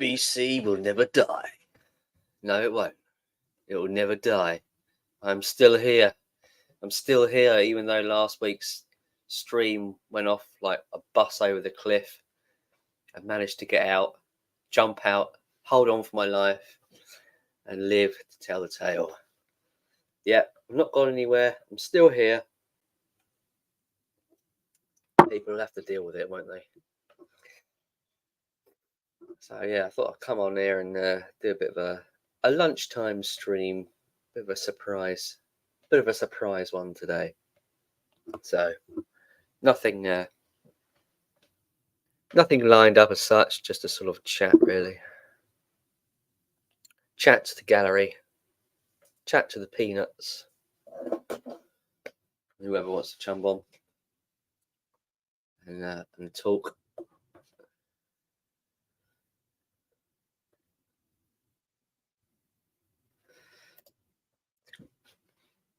BC will never die. No, it won't. It will never die. I'm still here. I'm still here, even though last week's stream went off like a bus over the cliff. I managed to get out, jump out, hold on for my life, and live to tell the tale. Yeah, I've not gone anywhere. I'm still here. People will have to deal with it, won't they? So yeah, I thought I'd come on here and do a bit of a lunchtime stream, bit of a surprise one today. So nothing lined up as such, just a sort of chat really. Chat to the gallery, chat to the peanuts, whoever wants to chum on and talk.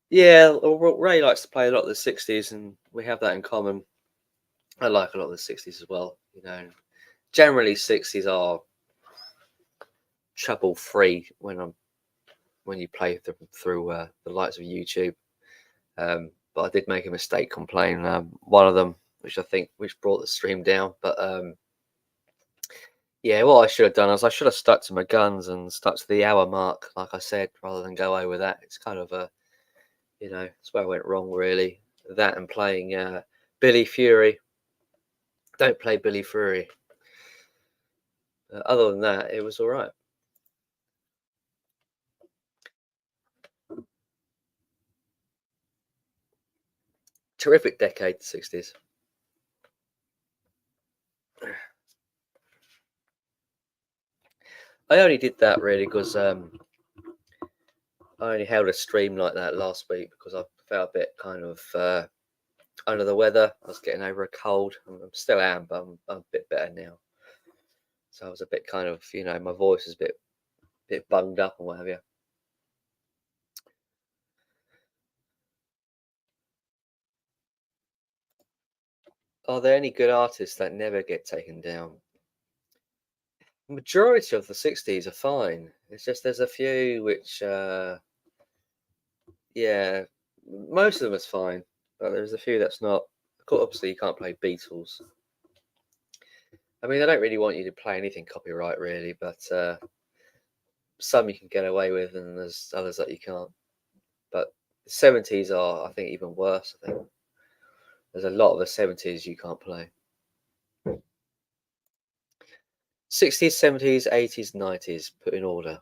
Yeah, Ray likes to play a lot of the 60s, and we have that in common. I like a lot of the 60s as well. You know, generally 60s are trouble free when you play them through the lights of YouTube. But I did make a mistake on playing one of them, which brought the stream down. But yeah, what I should have done is I should have stuck to my guns and stuck to the hour mark, like I said, rather than go over that. It's kind of it's where I went wrong really. That and playing Billy Fury. Don't play Billy Fury. Other than that, it was all right. Terrific decade, the 60s. I only did that really because I only held a stream like that last week because I felt a bit kind of under the weather. I was getting over a cold. I still am, but I'm a bit better now. So I was a bit kind of, my voice is a bit bunged up and what have you. Are there any good artists that never get taken down? The majority of the 60s are fine. It's just there's a few which, yeah, most of them is fine, but there's a few that's not. Obviously, you can't play Beatles. I mean, they don't really want you to play anything copyright, really, but some you can get away with, and there's others that you can't. But the 70s are, I think, even worse. I think there's a lot of the 70s you can't play. 60s, 70s, 80s, 90s, put in order.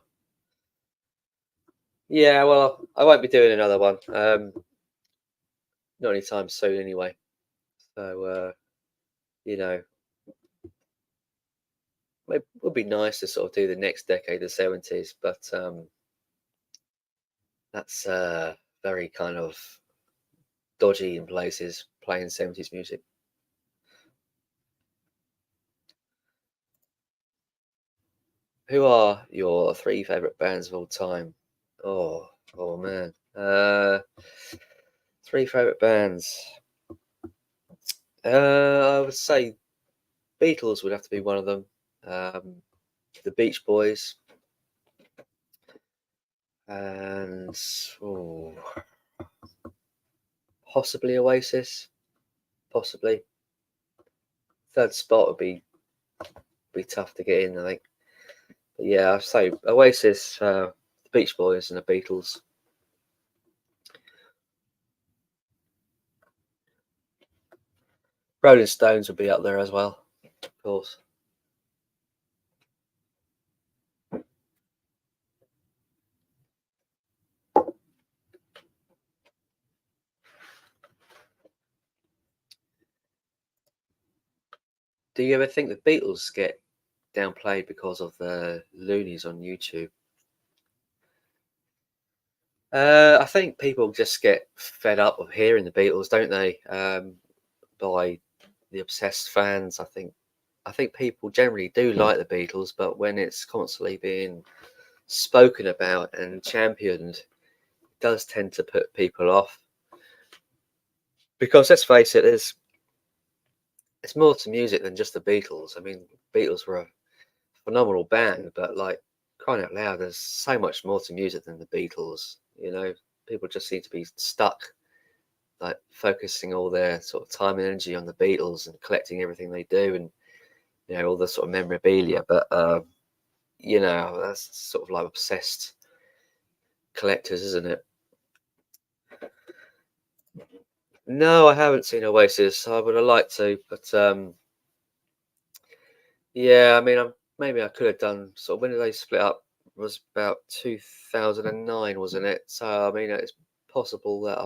Yeah, well, I won't be doing another one. Not anytime soon, anyway. So, it would be nice to sort of do the next decade, the 70s, but that's very kind of dodgy in places, playing 70s music. Who are your 3 favourite bands of all time? Oh man. 3 favourite bands. I would say Beatles would have to be one of them. The Beach Boys. And possibly Oasis. Possibly. Third spot would be tough to get in, I think. But yeah, I'd say Oasis, the Beach Boys, and the Beatles. Rolling Stones would be up there as well, of course. Do you ever think the Beatles get downplayed because of the loonies on YouTube? I think people just get fed up of hearing the Beatles, don't they? By the obsessed fans. I think people generally do like the Beatles, but when it's constantly being spoken about and championed, it does tend to put people off. Because let's face it, it's more to music than just the Beatles. I mean, Beatles were a phenomenal band, but like crying out loud, there's so much more to music than the Beatles. People just seem to be stuck, like focusing all their sort of time and energy on the Beatles and collecting everything they do, and all the sort of memorabilia. But that's sort of like obsessed collectors, isn't it? No, I haven't seen Oasis. I would have liked to, but yeah, I mean, maybe I could have done. Sort of when did they split up? It was about 2009, wasn't it? So I mean, it's possible that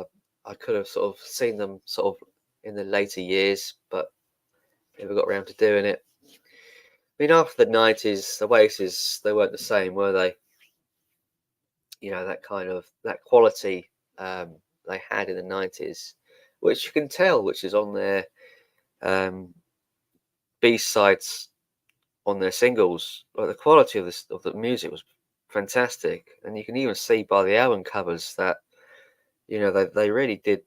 I could have sort of seen them sort of in the later years, but never got around to doing it. I mean, after the 90s, Oasis, they weren't the same, were they? That kind of that quality they had in the 90s, which you can tell, which is on their um, B sides, on their singles. Like the quality of the music was fantastic, and you can even see by the album covers that they really did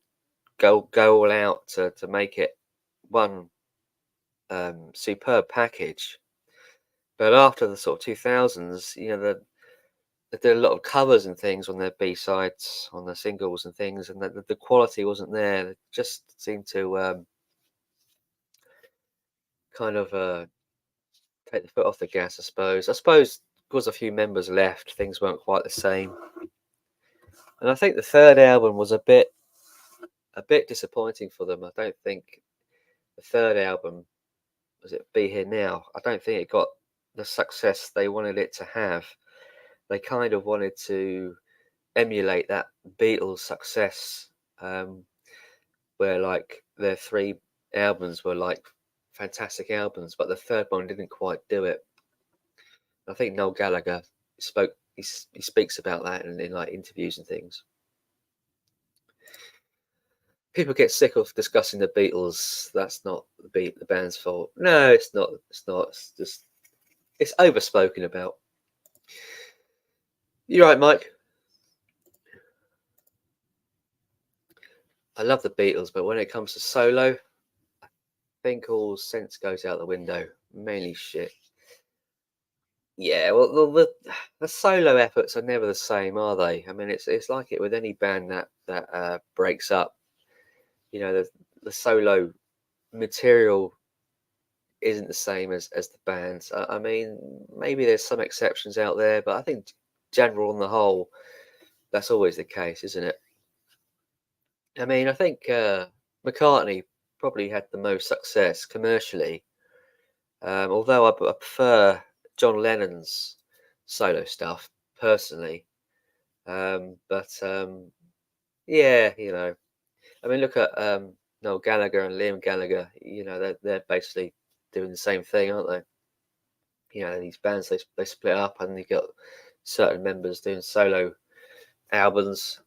go all out to make it one superb package. But after the sort of 2000s, they did a lot of covers and things on their B sides, on the singles and things, and the quality wasn't there. It just seemed to kind of take the foot off the gas, I suppose. I suppose because a few members left, things weren't quite the same. And I think the third album was a bit disappointing for them. I don't think the third album, was it Be Here Now? I don't think it got the success they wanted it to have. They kind of wanted to emulate that Beatles success, where like their three albums were like fantastic albums, but the third one didn't quite do it. I think Noel Gallagher he speaks about that in like interviews and things. People get sick of discussing the Beatles. That's not the band's fault. No, it's not. It's not. It's just it's overspoken about. You're right, Mike. I love the Beatles, but when it comes to solo, I think all sense goes out the window. Mainly shit. Yeah, well, the solo efforts are never the same, are they? I mean, it's like it with any band that breaks up. The solo material isn't the same as the bands. I mean, maybe there's some exceptions out there, but I think general on the whole, that's always the case, isn't it? I mean, I think McCartney probably had the most success commercially, although I prefer John Lennon's solo stuff personally. But yeah, I mean, look at Noel Gallagher and Liam Gallagher. They're basically doing the same thing, aren't they? These bands they split up and you got certain members doing solo albums.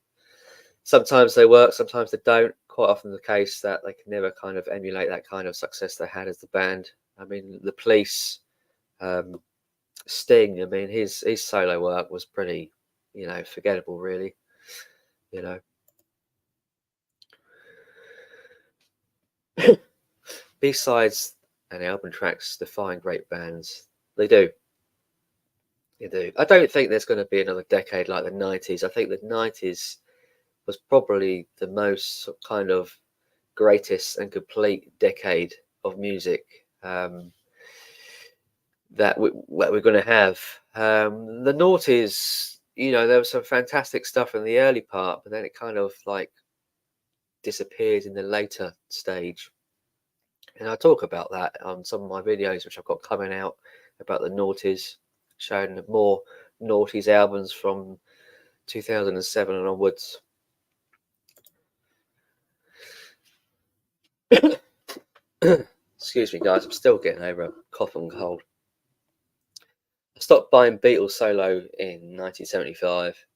Sometimes they work, sometimes they don't. Quite often the case that they can never kind of emulate that kind of success they had as the band. I mean, the Police, Sting. I mean, his solo work was pretty, forgettable, really. B-sides and album tracks define great bands. They do. They do. I don't think there's going to be another decade like the 90s. I think the 90s was probably the most kind of greatest and complete decade of music that we're going to have. The noughties, there was some fantastic stuff in the early part, but then it kind of like disappeared in the later stage. And I talk about that on some of my videos, which I've got coming out about the noughties, showing more noughties albums from 2007 and onwards. Excuse me, guys. I'm still getting over a cough and cold. I stopped buying Beatles solo in 1975.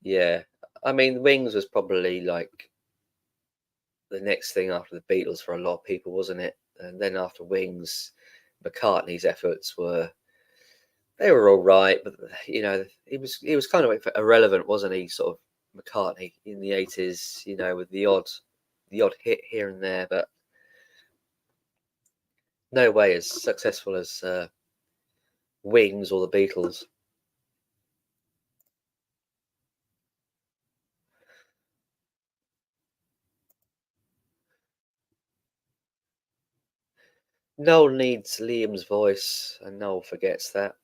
Yeah, I mean, Wings was probably like the next thing after the Beatles for a lot of people, wasn't it? And then after Wings, McCartney's efforts were all right, but he was kind of irrelevant, wasn't he? Sort of McCartney in the 80s, with the odd hit here and there, but no way as successful as Wings or the Beatles. Noel needs Liam's voice, and Noel forgets that.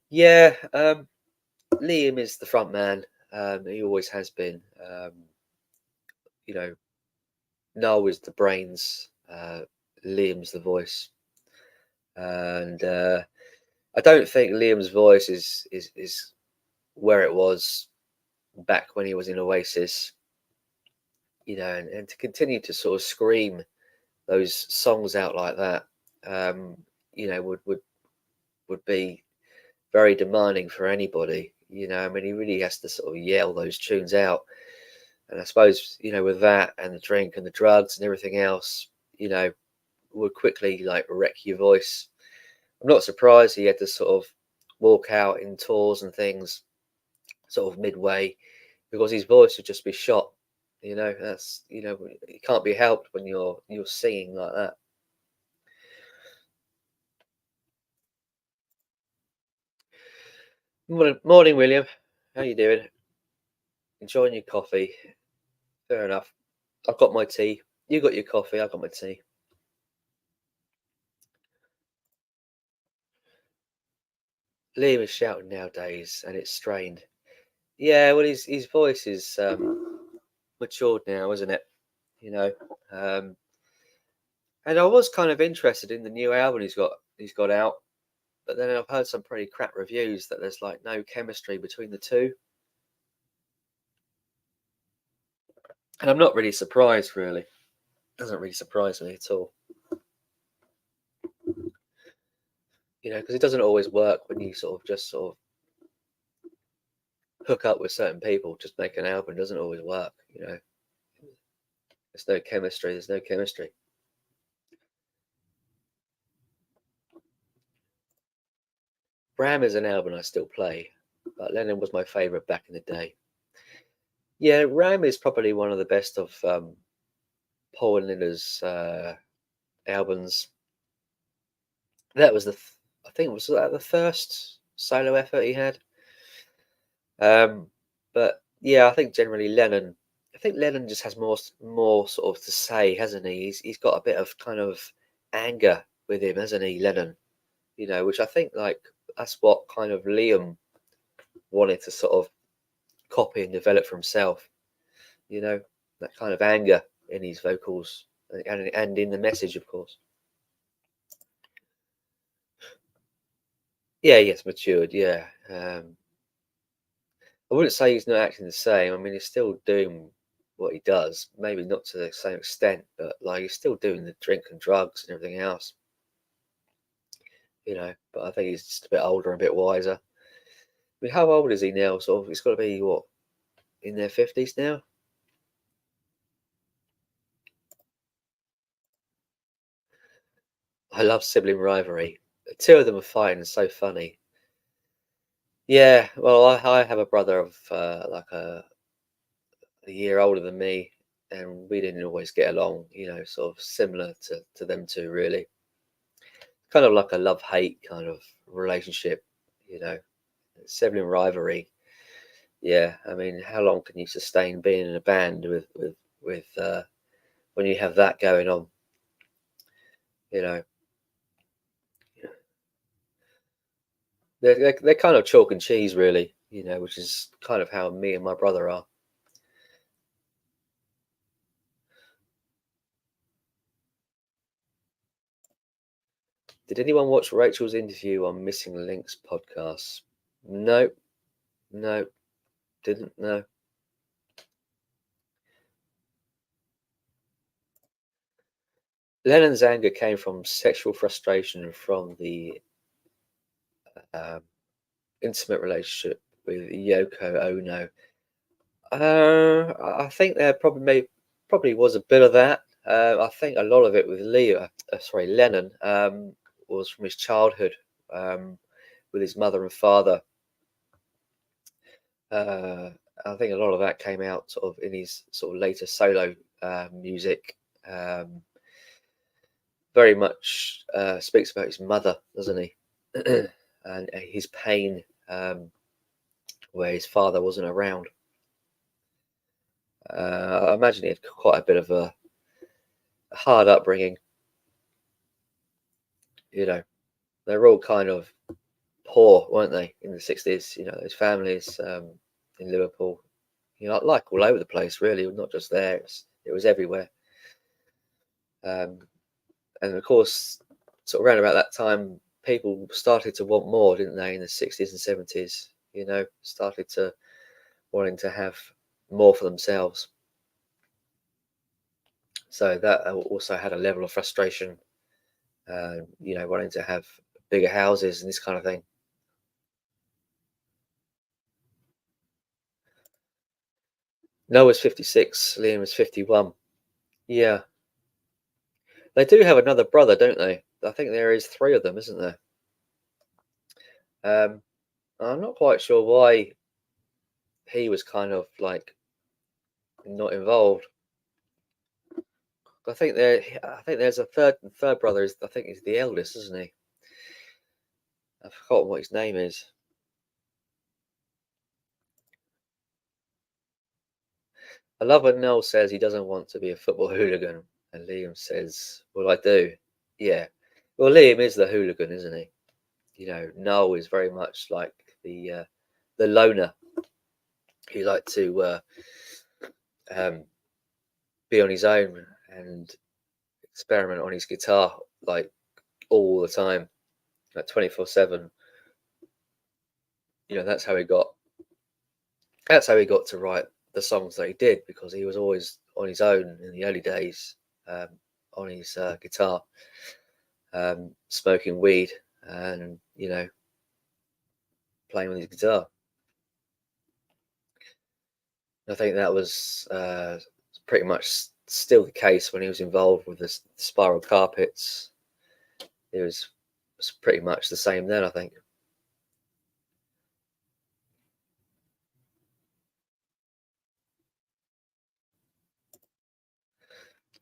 Yeah, Liam is the front man. He always has been. You know, Noel is the brains. Liam's the voice, and I don't think Liam's voice is where it was back when he was in Oasis. And to continue to sort of scream those songs out like that, um, would be very demanding for anybody. I mean, he really has to sort of yell those tunes out. And I suppose, with that and the drink and the drugs and everything else, would quickly like wreck your voice. I'm not surprised he had to sort of walk out in tours and things sort of midway because his voice would just be shot. That's it can't be helped when you're singing like that. Morning, William. How you doing? Enjoying your coffee? Fair enough. I've got my tea. You got your coffee. I got my tea. Liam is shouting nowadays, and it's strained. Yeah, well, his voice is matured now, isn't it? You know, um, and I was kind of interested in the new album he's got out, but then I've heard some pretty crap reviews that there's like no chemistry between the two, and I'm not really surprised. Really, doesn't really surprise me at all. Because it doesn't always work when you sort of hook up with certain people. Just make an album doesn't always work. There's no chemistry. There's no chemistry. Ram is an album I still play, but Lennon was my favourite back in the day. Yeah, Ram is probably one of the best of Paul and Linda's albums. That was I think was that the first solo effort he had. Um, but yeah, I think generally Lennon. I think Lennon just has more sort of to say, hasn't he? He's got a bit of kind of anger with him, hasn't he, Lennon? Which I think like that's what kind of Liam wanted to sort of copy and develop for himself. That kind of anger in his vocals and in the message, of course. Yeah, yes, matured. Yeah, I wouldn't say he's not acting the same. I mean, he's still doing what he does, maybe not to the same extent, but like he's still doing the drink and drugs and everything else. But I think he's just a bit older and a bit wiser. I mean, how old is he now? Sort of, he's got to be what, in their 50s now. I love sibling rivalry. The two of them are fighting, so funny. Yeah, well, I have a brother of like a year older than me, and we didn't always get along. Sort of similar to them two, really. Kind of like a love hate kind of relationship. You know, sibling rivalry. Yeah, I mean, how long can you sustain being in a band with when you have that going on? You know, they're kind of chalk and cheese, really. Which is kind of how me and my brother are. Did anyone watch Rachel's interview on Missing Links podcast? No, no, didn't. No. Lennon's anger came from sexual frustration from the um, intimate relationship with Yoko Ono. I think there probably was a bit of that. I think a lot of it with Lennon, was from his childhood um, with his mother and father. Uh, I think a lot of that came out sort of in his sort of later solo music. Um, Very much speaks about his mother, doesn't he? and his pain where his father wasn't around. I imagine he had quite a bit of a hard upbringing. You know, they were all kind of poor, weren't they, in the 60s? You know, those families in Liverpool, you know, like all over the place, really, not just there. It was everywhere. And of course, sort of around about that time, people started to want more, didn't they, in the 60s and 70s? You know, started to wanting to have more for themselves. So that also had a level of frustration, you know, wanting to have bigger houses and this kind of thing. Noah's 56, Liam is 51. Yeah. They do have another brother, don't they? I think there is three of them, isn't there? Um, I'm not quite sure why he was kind of like not involved. I think there's a third brother is I think he's the eldest, isn't he? I've forgotten what his name is. I love when Noel says he doesn't want to be a football hooligan, and Liam says, "Well, I do." Yeah. Well, Liam is the hooligan, isn't he? You know, Noel is very much like the loner. He liked to um, be on his own and experiment on his guitar like all the time, like 24/7. You know, that's how he got to write the songs that he did, because he was always on his own in the early days, um, on his guitar, smoking weed and, you know, playing with his guitar. I think that was pretty much still the case when he was involved with the Spiral Carpets. It was pretty much the same then, I think.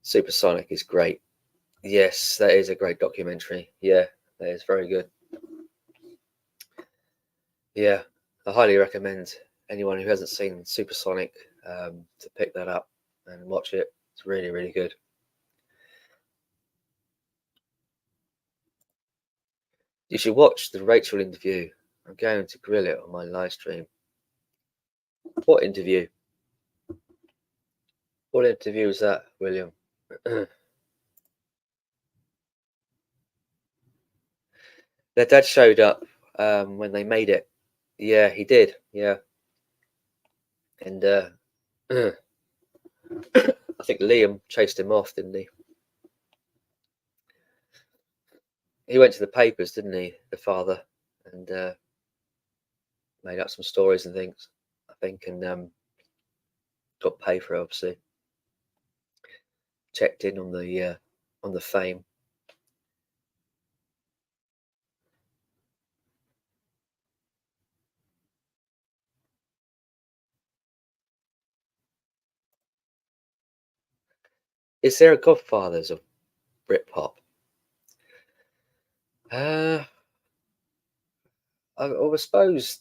Supersonic is great. Yes, that is a great documentary. Yeah, that is very good. Yeah, I highly recommend anyone who hasn't seen Supersonic to pick that up and watch it. It's really, really good. You should watch the Rachel interview. I'm going to grill it on my live stream. What interview? What interview was that, William? Their dad showed up when they made it. Yeah, he did. Yeah, and I think Liam chased him off, didn't he? He went to the papers, didn't he? The father, and made up some stories and things, I think, and got paid for it, obviously. Checked in on the fame. Is there a Godfathers of Britpop? Uh, I suppose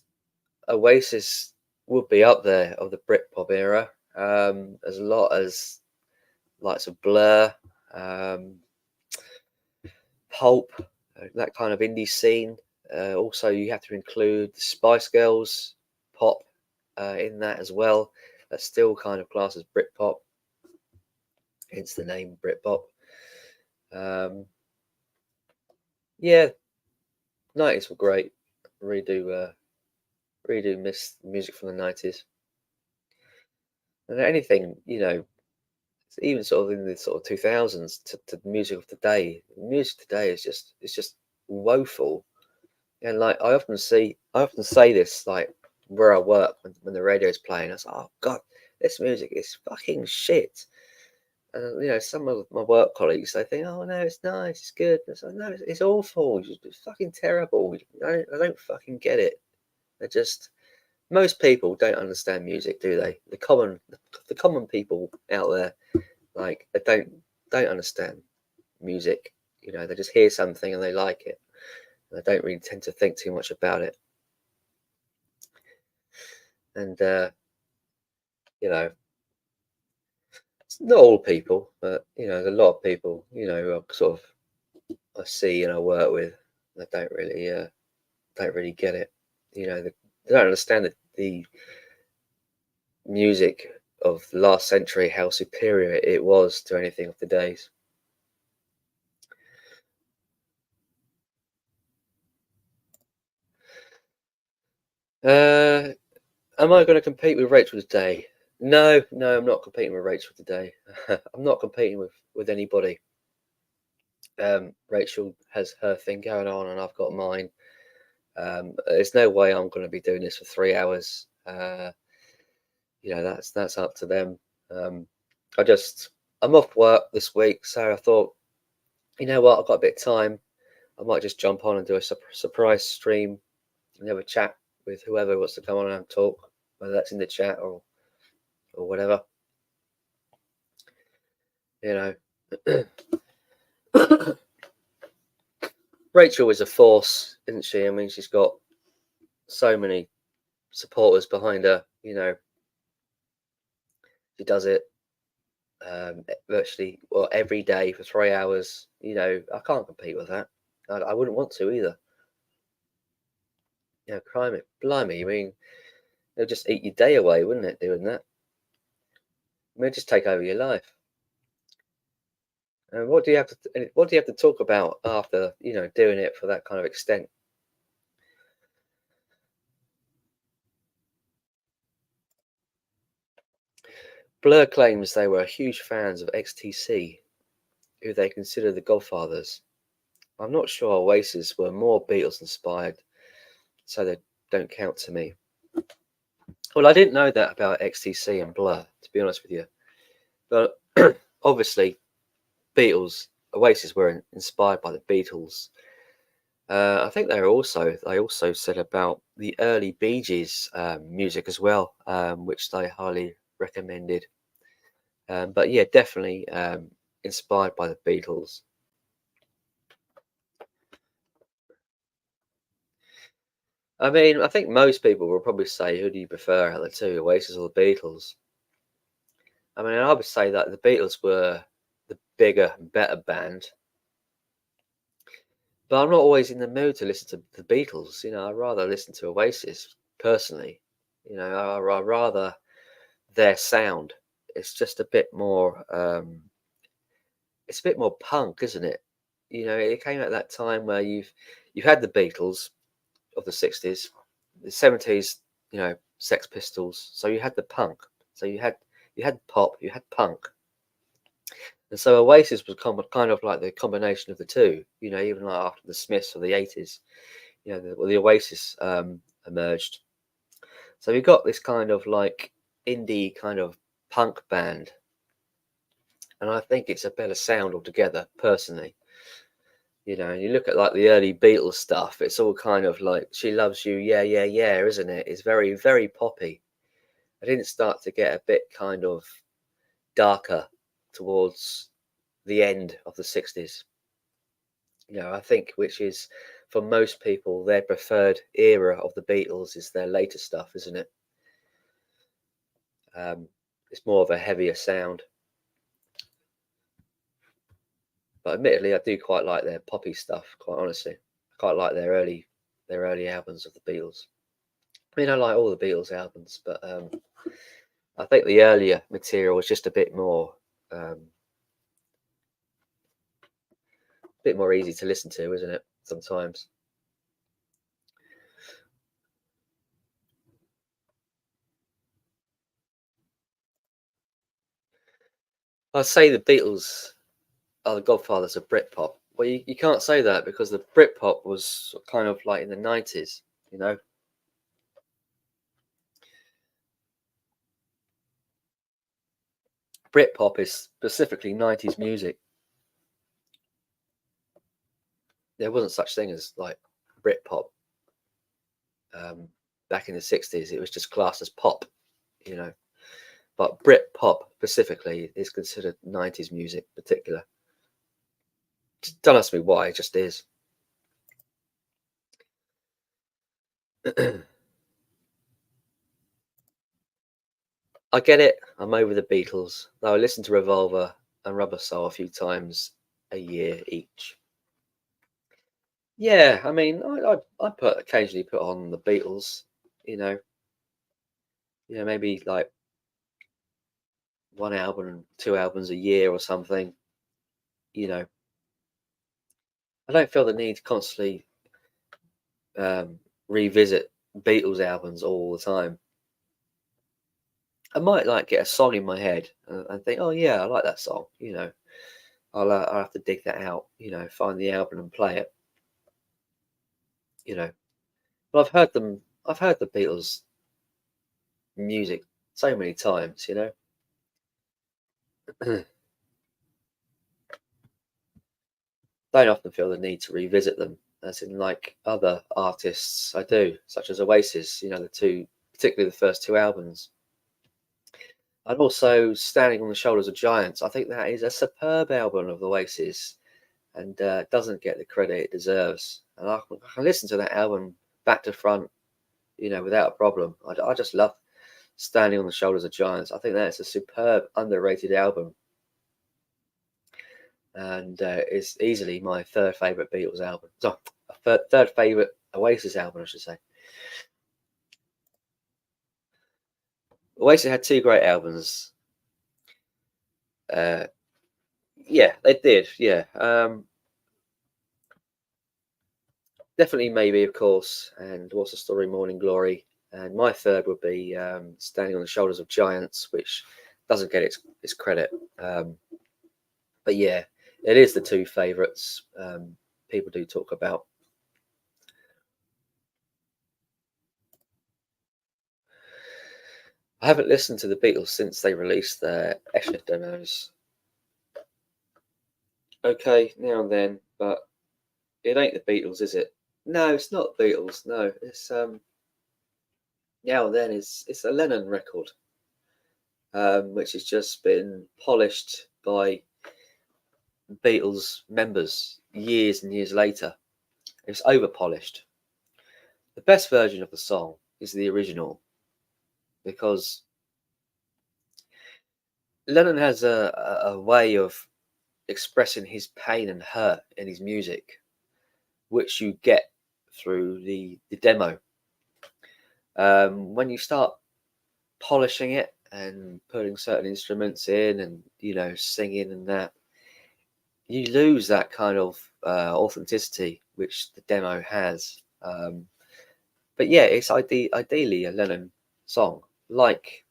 Oasis would be up there of the Britpop era, as a lot as likes of Blur, um, Pulp, that kind of indie scene. Also, you have to include the Spice Girls pop in that as well. That's still kind of classed as Britpop, hence the name Britpop. Um, yeah, 90s were great. Really really do miss music from the 90s. And anything, you know, even sort of in the sort of 2000s to the music of today. Music today is just it's just woeful. And like I often say this like where I work when the radio's playing. I was like, oh god, this music is fucking shit. And you know, some of my work colleagues they think, oh no, it's nice, it's good. It's like, no, it's awful. It's fucking terrible. I don't fucking get it. They're just most people don't understand music, do they? The common people out there, like they don't understand music. You know, they just hear something and they like it, I don't really tend to think too much about it. And you know, it's not all people, but there's a lot of people, who I sort of I see and I work with that don't really get it. They don't understand the music of the last century, how superior it was to anything of today's. Uh, am I going to compete with Rachel today? No, no, I'm not competing with Rachel today. I'm not competing with anybody. Rachel has her thing going on, and I've got mine. There's no way I'm going to be doing this for 3 hours. That's up to them. Um, I'm off work this week, so I thought, you know what, I've got a bit of time. I might just jump on and do a surprise stream and have a chat with whoever wants to come on and talk, whether that's in the chat or whatever. Rachel is a force, isn't she? I mean, she's got so many supporters behind her. She does it virtually every day for 3 hours. I can't compete with that. I wouldn't want to either. Blimey, I mean, it'll just eat your day away, wouldn't it, doing that? I mean, just take over your life. And what do you have to talk about after, doing it for that kind of extent? Blur claims they were huge fans of XTC, who they consider the godfathers. I'm not sure Oasis were more Beatles inspired, so they don't count to me. Well, I didn't know that about XTC and Blur, to be honest with you. But obviously, Oasis were inspired by the Beatles. I think they also said about the early Bee Gees music as well, which they highly recommended. But yeah, definitely inspired by the Beatles. I mean, I think most people will probably say, who do you prefer out of the two, Oasis or the Beatles? I mean, I would say that the Beatles were the bigger and better band, but I'm not always in the mood to listen to the Beatles. I'd rather listen to Oasis personally. I rather their sound. It's just a bit more. It's a bit more punk, isn't it? It came at that time where you've had the Beatles of the '60s, the '70s. Sex Pistols. So you had the punk. So you had pop, you had punk, and so Oasis was kind of like the combination of the two. Even like after the Smiths of the '80s, the Oasis emerged. So we got this kind of like indie kind of punk band, and I think it's a better sound altogether, personally. And you look at like the early Beatles stuff, it's all kind of like She Loves You, yeah, yeah, yeah, isn't it? It's very, very poppy. I didn't start to get a bit kind of darker towards the end of the '60s. I think, which is for most people their preferred era of the Beatles is their later stuff, isn't it? It's more of a heavier sound. But admittedly, I do quite like their poppy stuff. Quite honestly, I quite like their early albums of the Beatles. I mean, I like all the Beatles albums, but I think the earlier material was just a bit more easy to listen to, isn't it? Sometimes. I'd say the Beatles are the godfathers of Britpop. Well, you can't say that because the Britpop was kind of like in the '90s, you know. Britpop is specifically '90s music. There wasn't such thing as like Britpop back in the '60s. It was just classed as pop, you know. But Britpop specifically is considered '90s music, particular. Don't ask me why; it just is. I get it. I'm over the Beatles. Though I listen to Revolver and Rubber Soul a few times a year each. Yeah, I mean, I put occasionally put on the Beatles. You know, maybe like one album, two albums a year or something. You know, I don't feel the need to constantly um, revisit Beatles albums all the time. I might like get a song in my head and think, oh yeah, I like that song. I'll have to dig that out. Find the album and play it. You know, but I've heard them. I've heard the Beatles music so many times. Don't often feel the need to revisit them, as in like other artists I do, such as Oasis. Particularly the first two albums. And also Standing on the Shoulders of Giants. I think that is a superb album of Oasis and doesn't get the credit it deserves. And I can listen to that album back to front, without a problem. I just love Standing on the Shoulders of Giants. I think that's a superb, underrated album. And it's easily my third favourite Beatles album. So, third favourite Oasis album, I should say. Oasis had two great albums. Yeah, they did. Yeah, definitely, maybe, of course. And What's the Story, Morning Glory. And my third would be Standing on the Shoulders of Giants, which doesn't get its credit. But yeah, it is the two favourites people do talk about. I haven't listened to the Beatles since they released their Escher demos. Okay, now and then, but it ain't the Beatles, is it? No, it's not Beatles. No, it's now and then it's a Lennon record, which has just been polished by Beatles members years and years later. It's over polished. The best version of the song is the original because Lennon has a way of expressing his pain and hurt in his music, which you get through the demo. When you start polishing it and putting certain instruments in and singing and that, you lose that kind of authenticity which the demo has. But yeah, it's ideally a Lennon song, like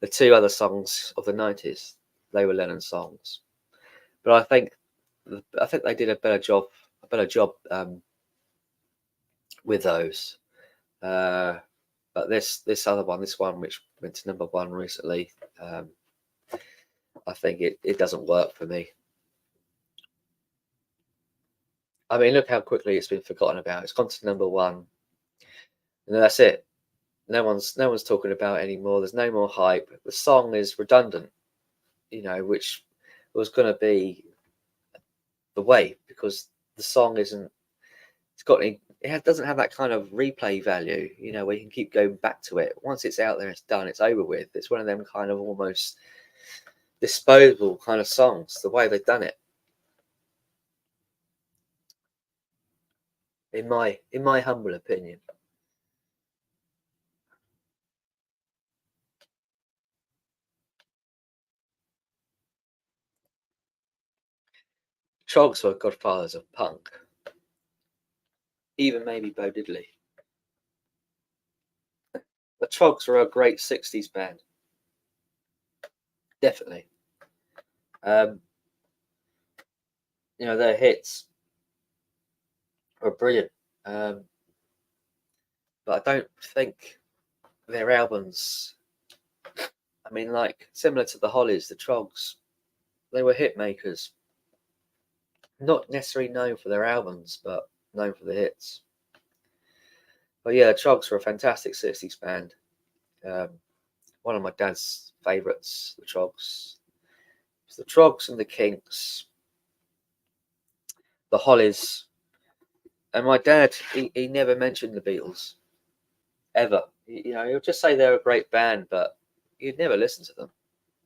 the two other songs of the 90s. They were Lennon songs, but I think they did a better job with those. But this other one, this one which went to number one recently, I think it doesn't work for me. I mean, look how quickly it's been forgotten about. It's gone to number one, and that's it. No one's talking about it anymore. There's no more hype. The song is redundant, which was going to be the way because the song isn't. Doesn't have that kind of replay value, where you can keep going back to it. Once it's out there, it's done. It's over with. It's one of them kind of almost disposable kind of songs. The way they've done it, in my humble opinion. Trogs were godfathers of punk. Even maybe Bo Diddley. The Trogs were a great 60s band. Definitely. Their hits were brilliant. But I don't think their albums, I mean, like similar to the Hollies, the Trogs, they were hit makers. Not necessarily known for their albums, but known for the hits. But yeah, the Trogs were a fantastic 60s band. One of my dad's favourites, the Trogs. It's the Trogs and the Kinks, the Hollies. And my dad, he never mentioned the Beatles. ever. You know, he'll just say they're a great band, but you'd never listen to them.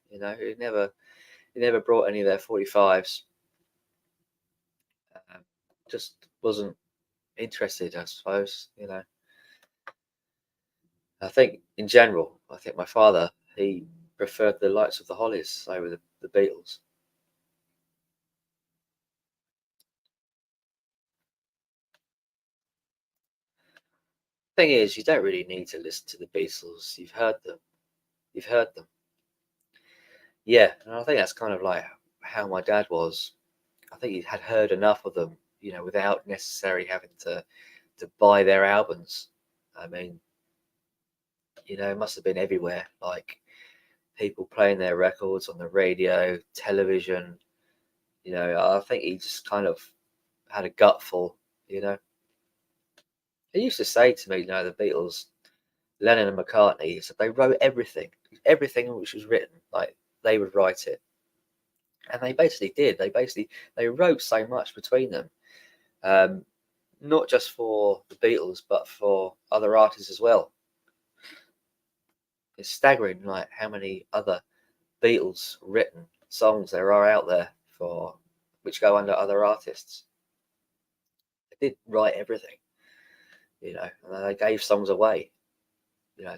You know, he never brought any of their 45s. Um, just wasn't interested, I suppose. You know, I think in general, I think my father he preferred the likes of the Hollies over the Beatles. Thing is, you don't really need to listen to the Beatles. You've heard them. You've heard them. Yeah, and I think that's kind of like how my dad was. I think he had heard enough of them, you know, without necessarily having to buy their albums. I mean, you know, it must have been everywhere, like people playing their records on the radio, television. You know, I think he just kind of had a gutful. You know, he used to say to me, you know, the Beatles, Lennon and McCartney, he said they wrote everything, everything which was written, like they would write it, and they basically did. They wrote so much between them. Um, Not just for the Beatles, but for other artists as well. It's staggering, like how many other Beatles written songs there are out there for which go under other artists. They did write everything, you know, and they gave songs away. You know,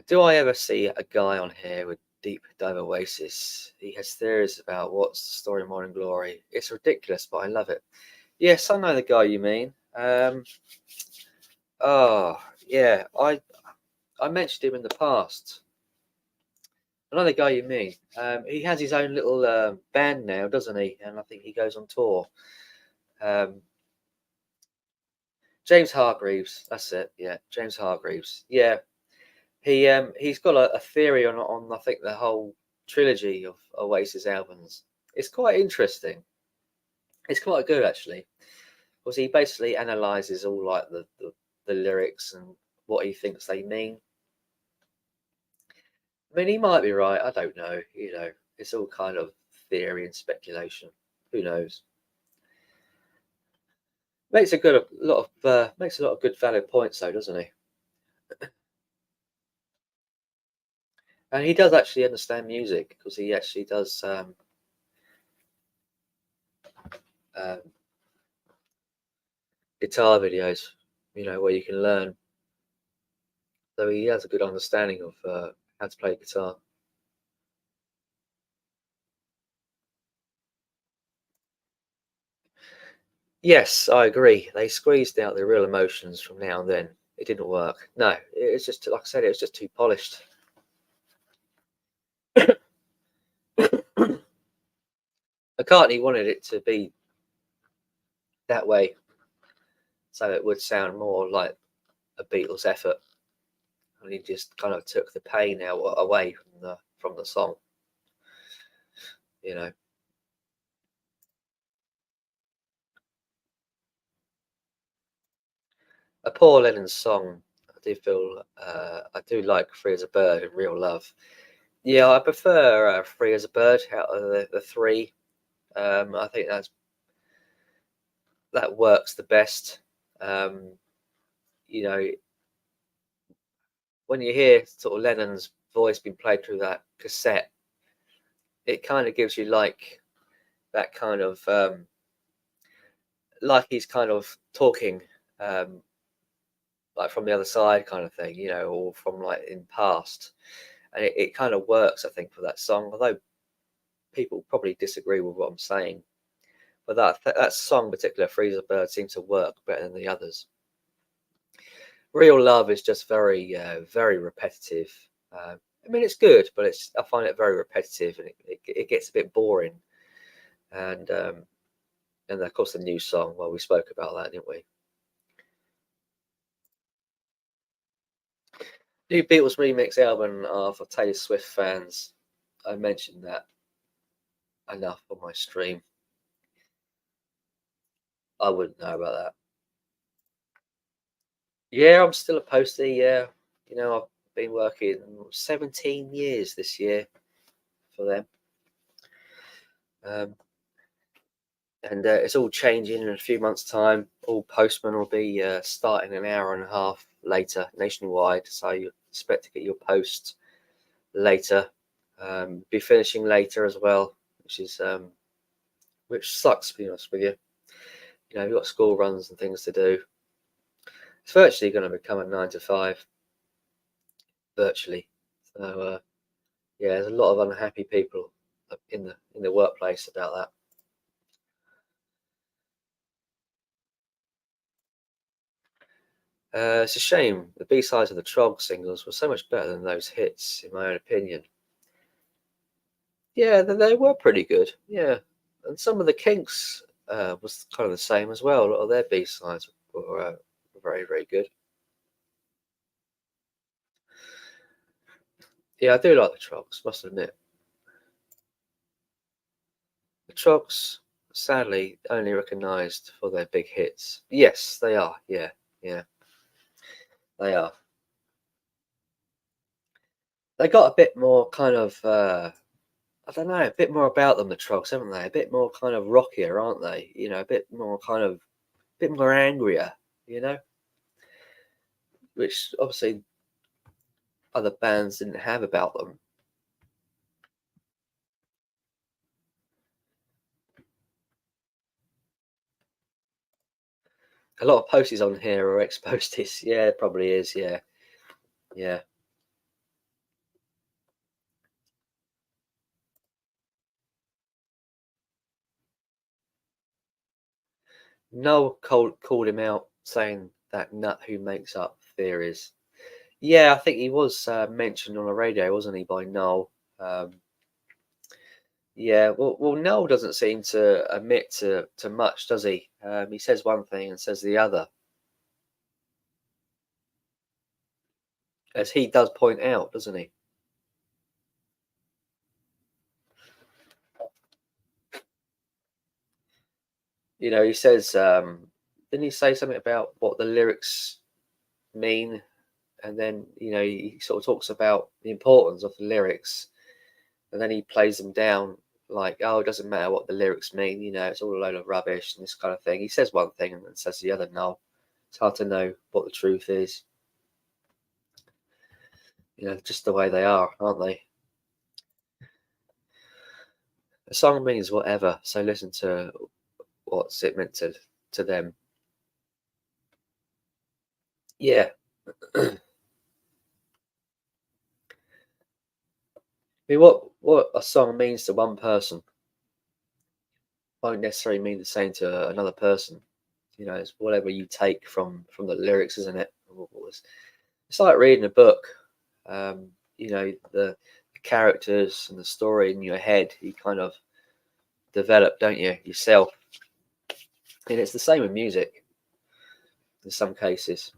do I ever see a guy on here with deep dive Oasis? He has theories about what's the story of Morning Glory. It's ridiculous, but I love it. Yes, I know the guy you mean. Oh, yeah, I mentioned him in the past. Another guy you mean. He has his own little band now, doesn't he? And I think he goes on tour. Um, James Hargreaves, that's it. Yeah, James Hargreaves. Yeah, he's got a theory on I think the whole trilogy of Oasis albums. It's quite interesting. It's quite good actually, because he basically analyzes all like the lyrics and what he thinks they mean. I mean, he might be right. I don't know. You know, it's all kind of theory and speculation. Who knows? Makes a good a lot of makes a lot of good valid points though, doesn't he? And he does actually understand music because he actually does um, guitar videos, you know, where you can learn. So he has a good understanding of how to play guitar. Yes, I agree. They squeezed out the real emotions from now and then. It didn't work. No, it's just like I said, it was just too polished. McCartney wanted it to be that way, so it would sound more like a Beatles effort, and he just kind of took the pain out away from the song. You know, a Paul Lennon song. I do feel I do like "Free as a Bird" and "Real Love." Yeah, I prefer "Free as a Bird" out of the three. I think that works the best. Um, you know, when you hear sort of Lennon's voice being played through that cassette, it kind of gives you like that kind of like he's kind of talking um, like from the other side kind of thing, you know, or from like in past, and it kind of works, I think, for that song. Although people probably disagree with what I'm saying, but that song in particular, "Freezer Bird," seems to work better than the others. "Real Love" is just very repetitive. I mean, it's good, but I find it very repetitive, and it gets a bit boring. And of course the new song. Well, we spoke about that, didn't we? New Beatles remix album are for Taylor Swift fans. I mentioned that enough on my stream. I wouldn't know about that. Yeah, I'm still a poster. Yeah, you know, I've been working 17 years this year for them. Um, and it's all changing in a few months' time. All postmen will be starting an hour and a half later nationwide, so you expect to get your post later. Be finishing later as well, which sucks, to be honest with you. You know, you've got school runs and things to do. It's virtually going to become a 9 to 5, virtually. So yeah, there's a lot of unhappy people in the workplace about that. It's a shame. The B-sides of the Trog singles were so much better than those hits, in my own opinion. Yeah, they were pretty good. Yeah, and some of the Kinks was kind of the same as well. A lot of their B-sides were very, very good. Yeah, I do like the Trogs, must admit. The Trogs, sadly, only recognised for their big hits. Yes, they are. Yeah, yeah, they are. They got a bit more kind of I don't know, a bit more about them, the Trogs, haven't they? A bit more kind of rockier, aren't they? You know, a bit more kind of, a bit more angrier, you know, which obviously other bands didn't have about them. A lot of posties on here are ex-posties. Yeah, it probably is. Yeah, yeah. Noel called him out, saying that nut who makes up theories. Yeah, I think he was mentioned on the radio, wasn't he, by Noel? Yeah, well, Noel doesn't seem to admit to much, does he? He says one thing and says the other, as he does point out, doesn't he? You know, he says, didn't he say something about what the lyrics mean? And then, you know, he sort of talks about the importance of the lyrics, and then he plays them down like, oh, it doesn't matter what the lyrics mean, you know, it's all a load of rubbish and this kind of thing. He says one thing and then says the other. No, it's hard to know what the truth is. You know, just the way they are, aren't they? A song means whatever, so listen to what's it meant to them. Yeah. I mean, what a song means to one person won't necessarily mean the same to another person. You know, it's whatever you take from the lyrics, isn't it? It's like reading a book. You know, the characters and the story in your head, you kind of develop, don't you, yourself? And it's the same with music in some cases.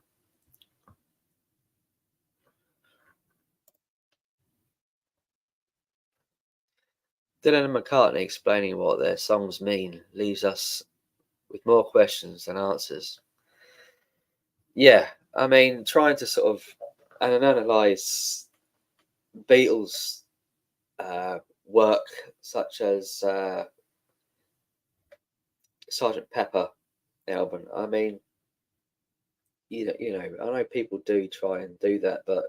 Dylan and McCartney explaining what their songs mean leaves us with more questions than answers. Yeah, I mean, trying to sort of analyze Beatles' work, such as Sergeant Pepper album. I mean, I know people do try and do that, but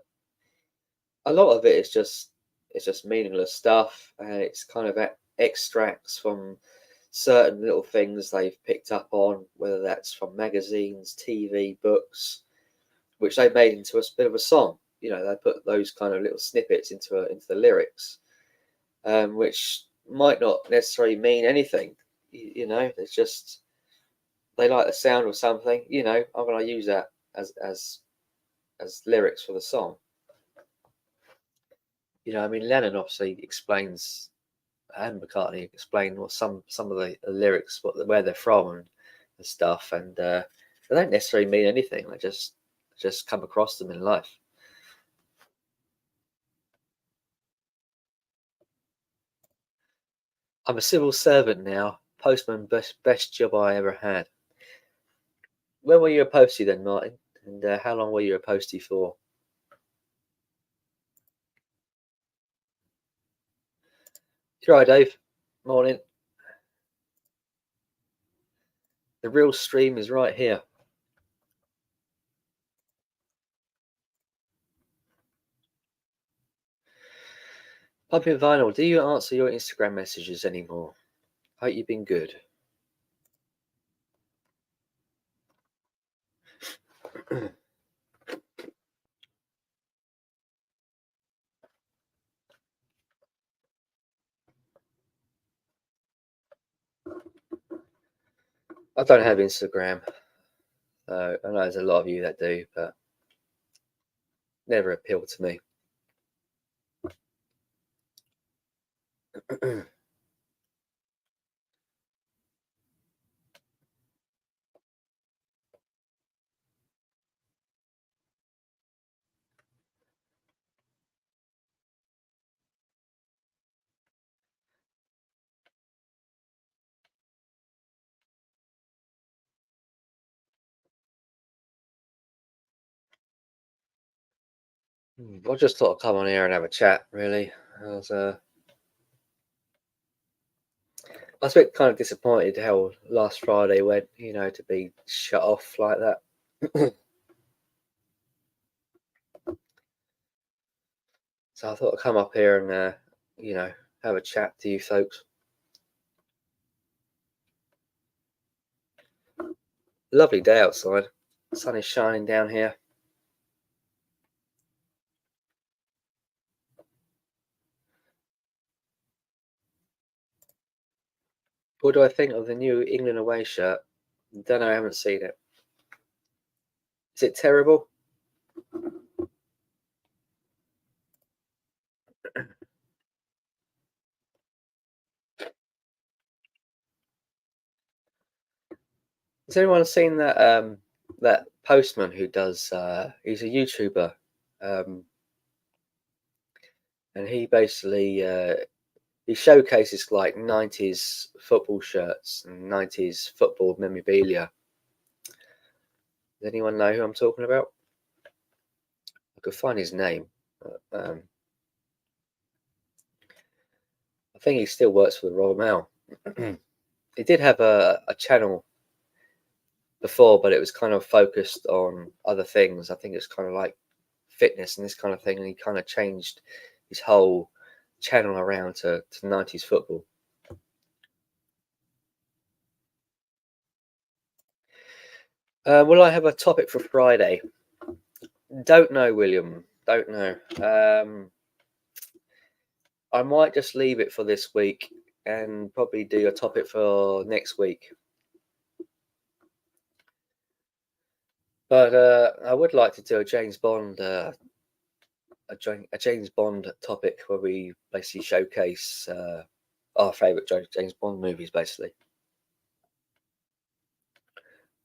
a lot of it is just it's just meaningless stuff, and it's kind of extracts from certain little things they've picked up on, whether that's from magazines, TV, books, which they made into a bit of a song. You know, they put those kind of little snippets into the lyrics, which might not necessarily mean anything. You know, it's just they like the sound of something. You know, I'm going to use that as lyrics for the song. You know, I mean, Lennon obviously explains and McCartney explain what some of the lyrics, where they're from and stuff, and they don't necessarily mean anything. They just come across them in life. I'm a civil servant now. Postman, best job I ever had. When were you a postie then, Martin? And how long were you a postie for? You right, Dave? Morning. The real stream is right here. Pumping Vinyl, do you answer your Instagram messages anymore? Hope you've been good. I don't have Instagram. I know there's a lot of you that do, but never appealed to me. I just thought I'd come on here and have a chat, really. I was a bit kind of disappointed how last Friday went, to be shut off like that. So I thought I'd come up here and, have a chat to you folks. Lovely day outside. The sun is shining down here. What do I think of the new England away shirt? Don't know, I haven't seen it. Is it terrible? Has anyone seen that postman who does? He's a YouTuber, and he basically he showcases like 90s football shirts and 90s football memorabilia. Does anyone know who I'm talking about? I could find his name. I think he still works for the Royal Mail. He did have a channel before, but it was kind of focused on other things. I think it's kind of like fitness and this kind of thing, and he kind of changed his whole channel around to 90s football. Will I have a topic for Friday? Don't know, William. Don't know. I might just leave it for this week and probably do a topic for next week. But I would like to do a James Bond a James Bond topic where we basically showcase our favourite James Bond movies, basically.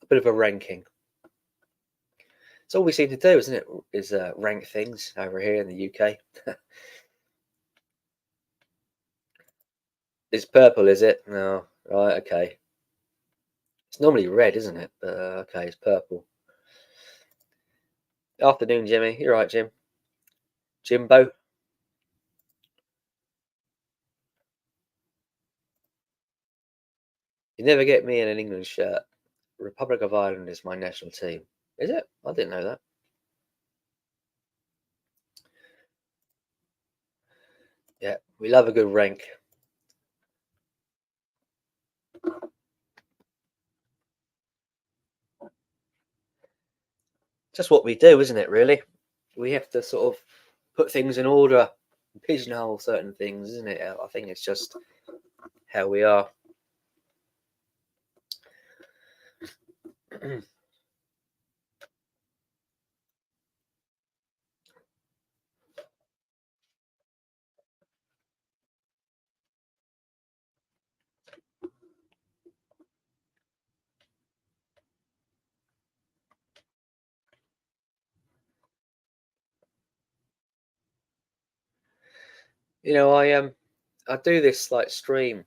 A bit of a ranking. It's all we seem to do, isn't it? Is rank things over here in the UK. It's purple, is it? No, right, okay. It's normally red, isn't it? But okay, it's purple. Afternoon, Jimmy. You're right, Jim. Jimbo. You never get me in an England shirt. Republic of Ireland is my national team. Is it? I didn't know that. Yeah, we love a good rank. Just what we do, isn't it, really? We have to sort of put things in order, pigeonhole certain things, isn't it? I think it's just how we are. I do this like stream,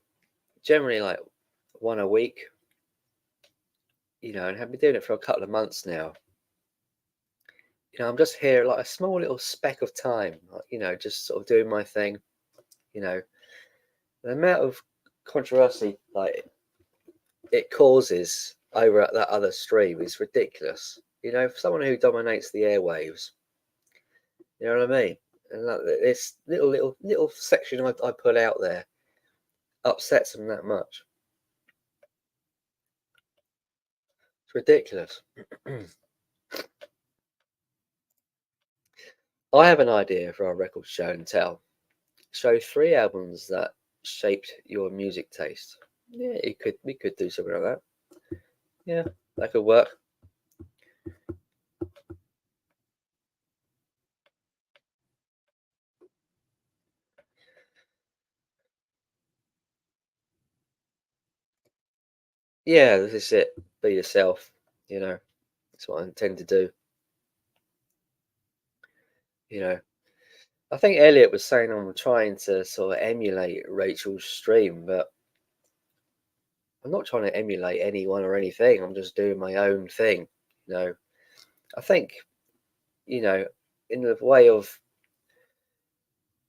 generally like one a week, and have been doing it for a couple of months now. I'm just here like a small little speck of time, just sort of doing my thing. The amount of controversy like it causes over at that other stream is ridiculous. You know, for someone who dominates the airwaves, you know what I mean? And like, this little section I put out there upsets them that much. It's ridiculous. I have an idea for our record show and tell. Show 3 albums that shaped your music taste. Yeah, we could do something like that. Yeah, that could work. Yeah, this is it. Be yourself. You know, that's what I intend to do. You know, I think Elliot was saying I'm trying to sort of emulate Rachel's stream, but I'm not trying to emulate anyone or anything. I'm just doing my own thing. You know, I think, you know, in the way of,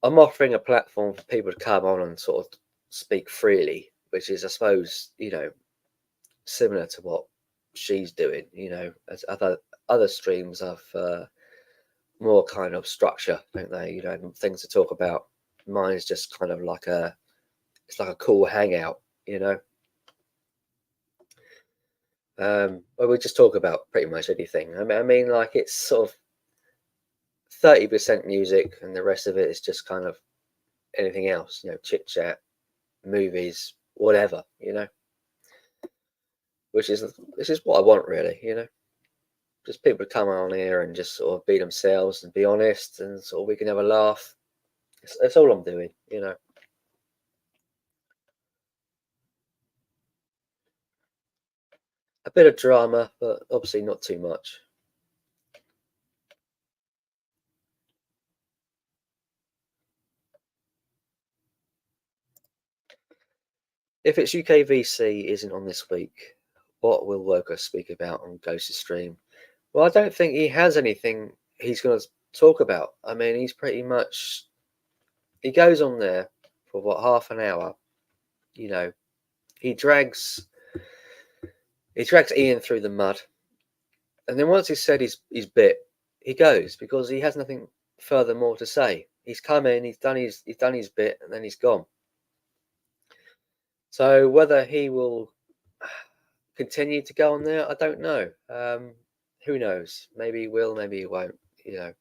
I'm offering a platform for people to come on and sort of speak freely, which is, I suppose, you know, similar to what she's doing. You know, as other streams have more kind of structure, don't they? You know, and things to talk about. Mine is just kind of like it's like a cool hangout. You know, where we just talk about pretty much anything. I mean, like it's sort of 30% music, and the rest of it is just kind of anything else. You know, chit chat, movies, whatever. You know, which is what I want really. You know, just people to come on here and just sort of be themselves and be honest, and sort of we can have a laugh. That's all I'm doing. You know, a bit of drama, but obviously not too much. If it's UKVC isn't on this week, what will Woker speak about on Ghost's stream? Well, I don't think he has anything he's going to talk about. I mean, he's pretty much, he goes on there for what, half an hour. You know, he drags Ian through the mud, and then once he's said his bit, he goes because he has nothing further more to say. He's come in, he's done his bit, and then he's gone. So whether he will continue to go on there, I don't know. Who knows? Maybe he will, maybe he won't. You know,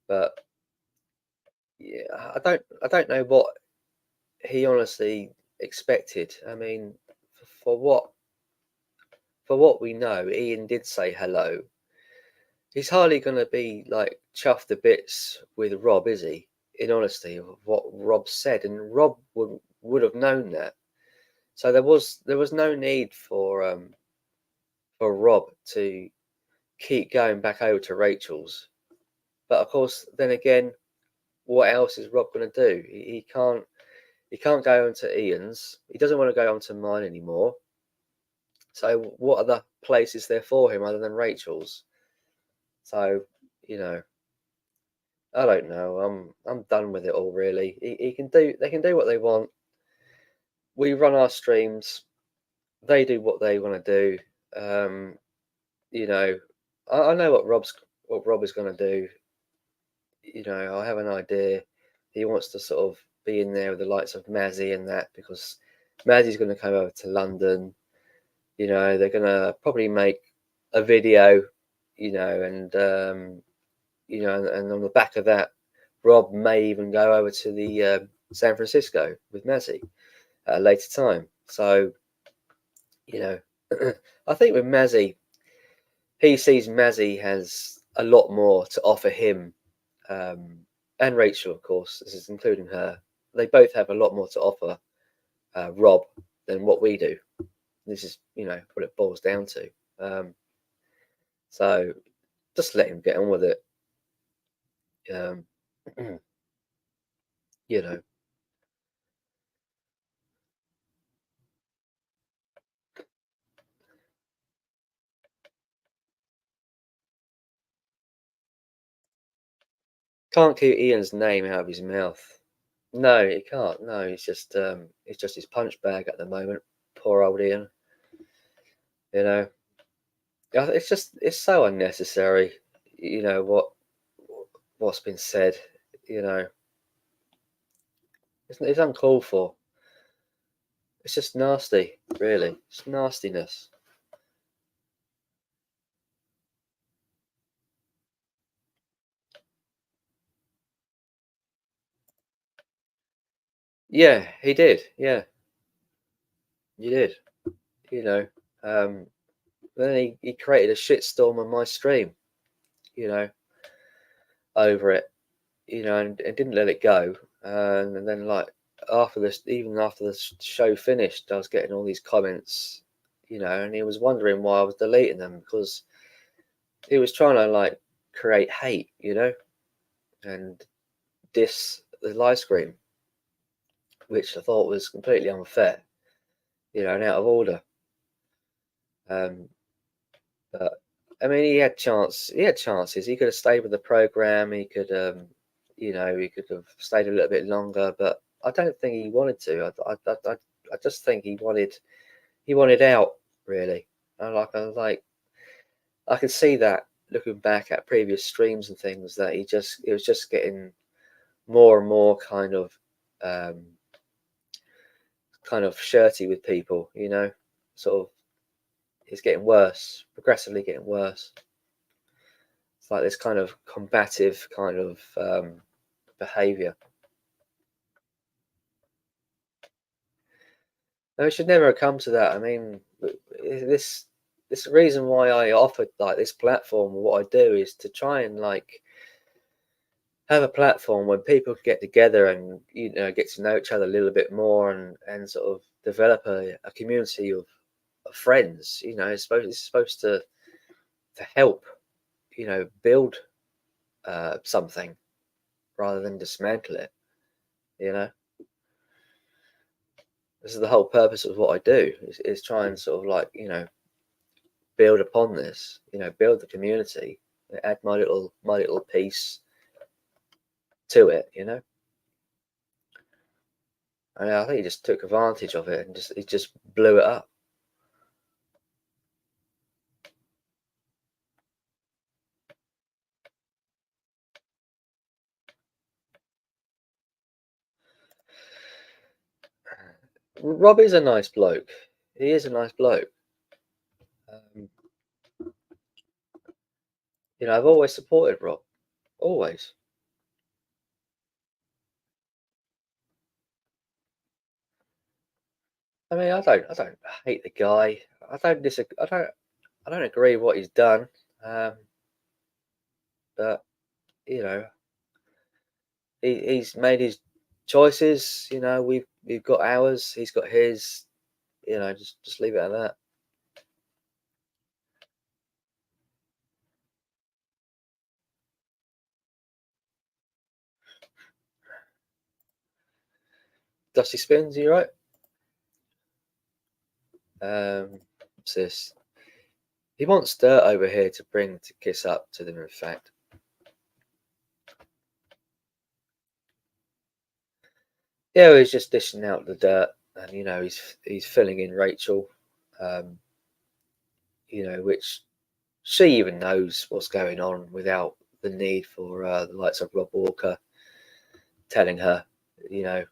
but yeah, I don't know what he honestly expected. I mean, for what we know, Ian did say hello. He's hardly going to be like chuffed to bits with Rob, is he? In honesty, of what Rob said, and Rob would have known that. So there was no need for Rob to keep going back over to Rachel's. But of course, then again, what else is Rob going to do? He can't go on to Ian's. He doesn't want to go on to mine anymore. So what other place is there for him other than Rachel's? So you know, I don't know. I'm done with it all. Really, they can do what they want. We run our streams. They do what they want to do. You know, I know what Rob is going to do. You know, I have an idea. He wants to sort of be in there with the likes of Mazzy and that because Mazzy's going to come over to London. You know, they're going to probably make a video. You know, and and on the back of that, Rob may even go over to the San Francisco with Mazzy at a later time. So, you know, I think with Mazzy, he sees Mazzy has a lot more to offer him, and Rachel, of course, this is including her. They both have a lot more to offer Rob than what we do. This is, what it boils down to. So just let him get on with it. Um, you know, can't keep Ian's name out of his mouth. No, he can't. No, he's just his punch bag at the moment. Poor old Ian. You know, it's so unnecessary. You know what's been said. You know, it's uncalled for. It's just nasty, really. It's nastiness. Yeah, he did. Yeah, you did. You know, um, then he created a shitstorm on my stream. You know, over it. You know, and didn't let it go. And then like after this, even after the show finished, I was getting all these comments. You know, and he was wondering why I was deleting them because he was trying to like create hate. You know, and diss the live stream, which I thought was completely unfair. You know, and out of order. Um, but I mean, he had chance. He had chances. He could have stayed with the program. He could, you know, he could have stayed a little bit longer. But I don't think he wanted to. I just think he wanted out really. And I can see that looking back at previous streams and things that it was just getting more and more um, kind of shirty with people. You know, sort of it's getting worse, progressively getting worse. It's like this kind of combative kind of behavior. No, it should never have come to that. I mean, this reason why I offered like this platform. What I do is to try and like have a platform when people can get together and you know get to know each other a little bit more and sort of develop a community of friends. You know, it's supposed to help you know build something rather than dismantle it. You know. This is the whole purpose of what I do is try and sort of like you know build upon this, you know, build the community, add my little piece to it, you know. And I think he just took advantage of it and just he just blew it up. Rob is a nice bloke. He is a nice bloke. Um, you know, I've always supported Rob. Always. I mean, I don't hate the guy. I don't disagree. I don't agree with what he's done. Um, but you know, he's made his choices. You know, we've got ours. He's got his. You know, just leave it at that. Dusty Spins, you right? What's this? He wants Dirt over here to bring to kiss up to them. In fact, yeah, he's just dishing out the dirt, and you know he's filling in Rachel, um, you know, which she even knows what's going on without the need for the likes of Rob Walker telling her, you know.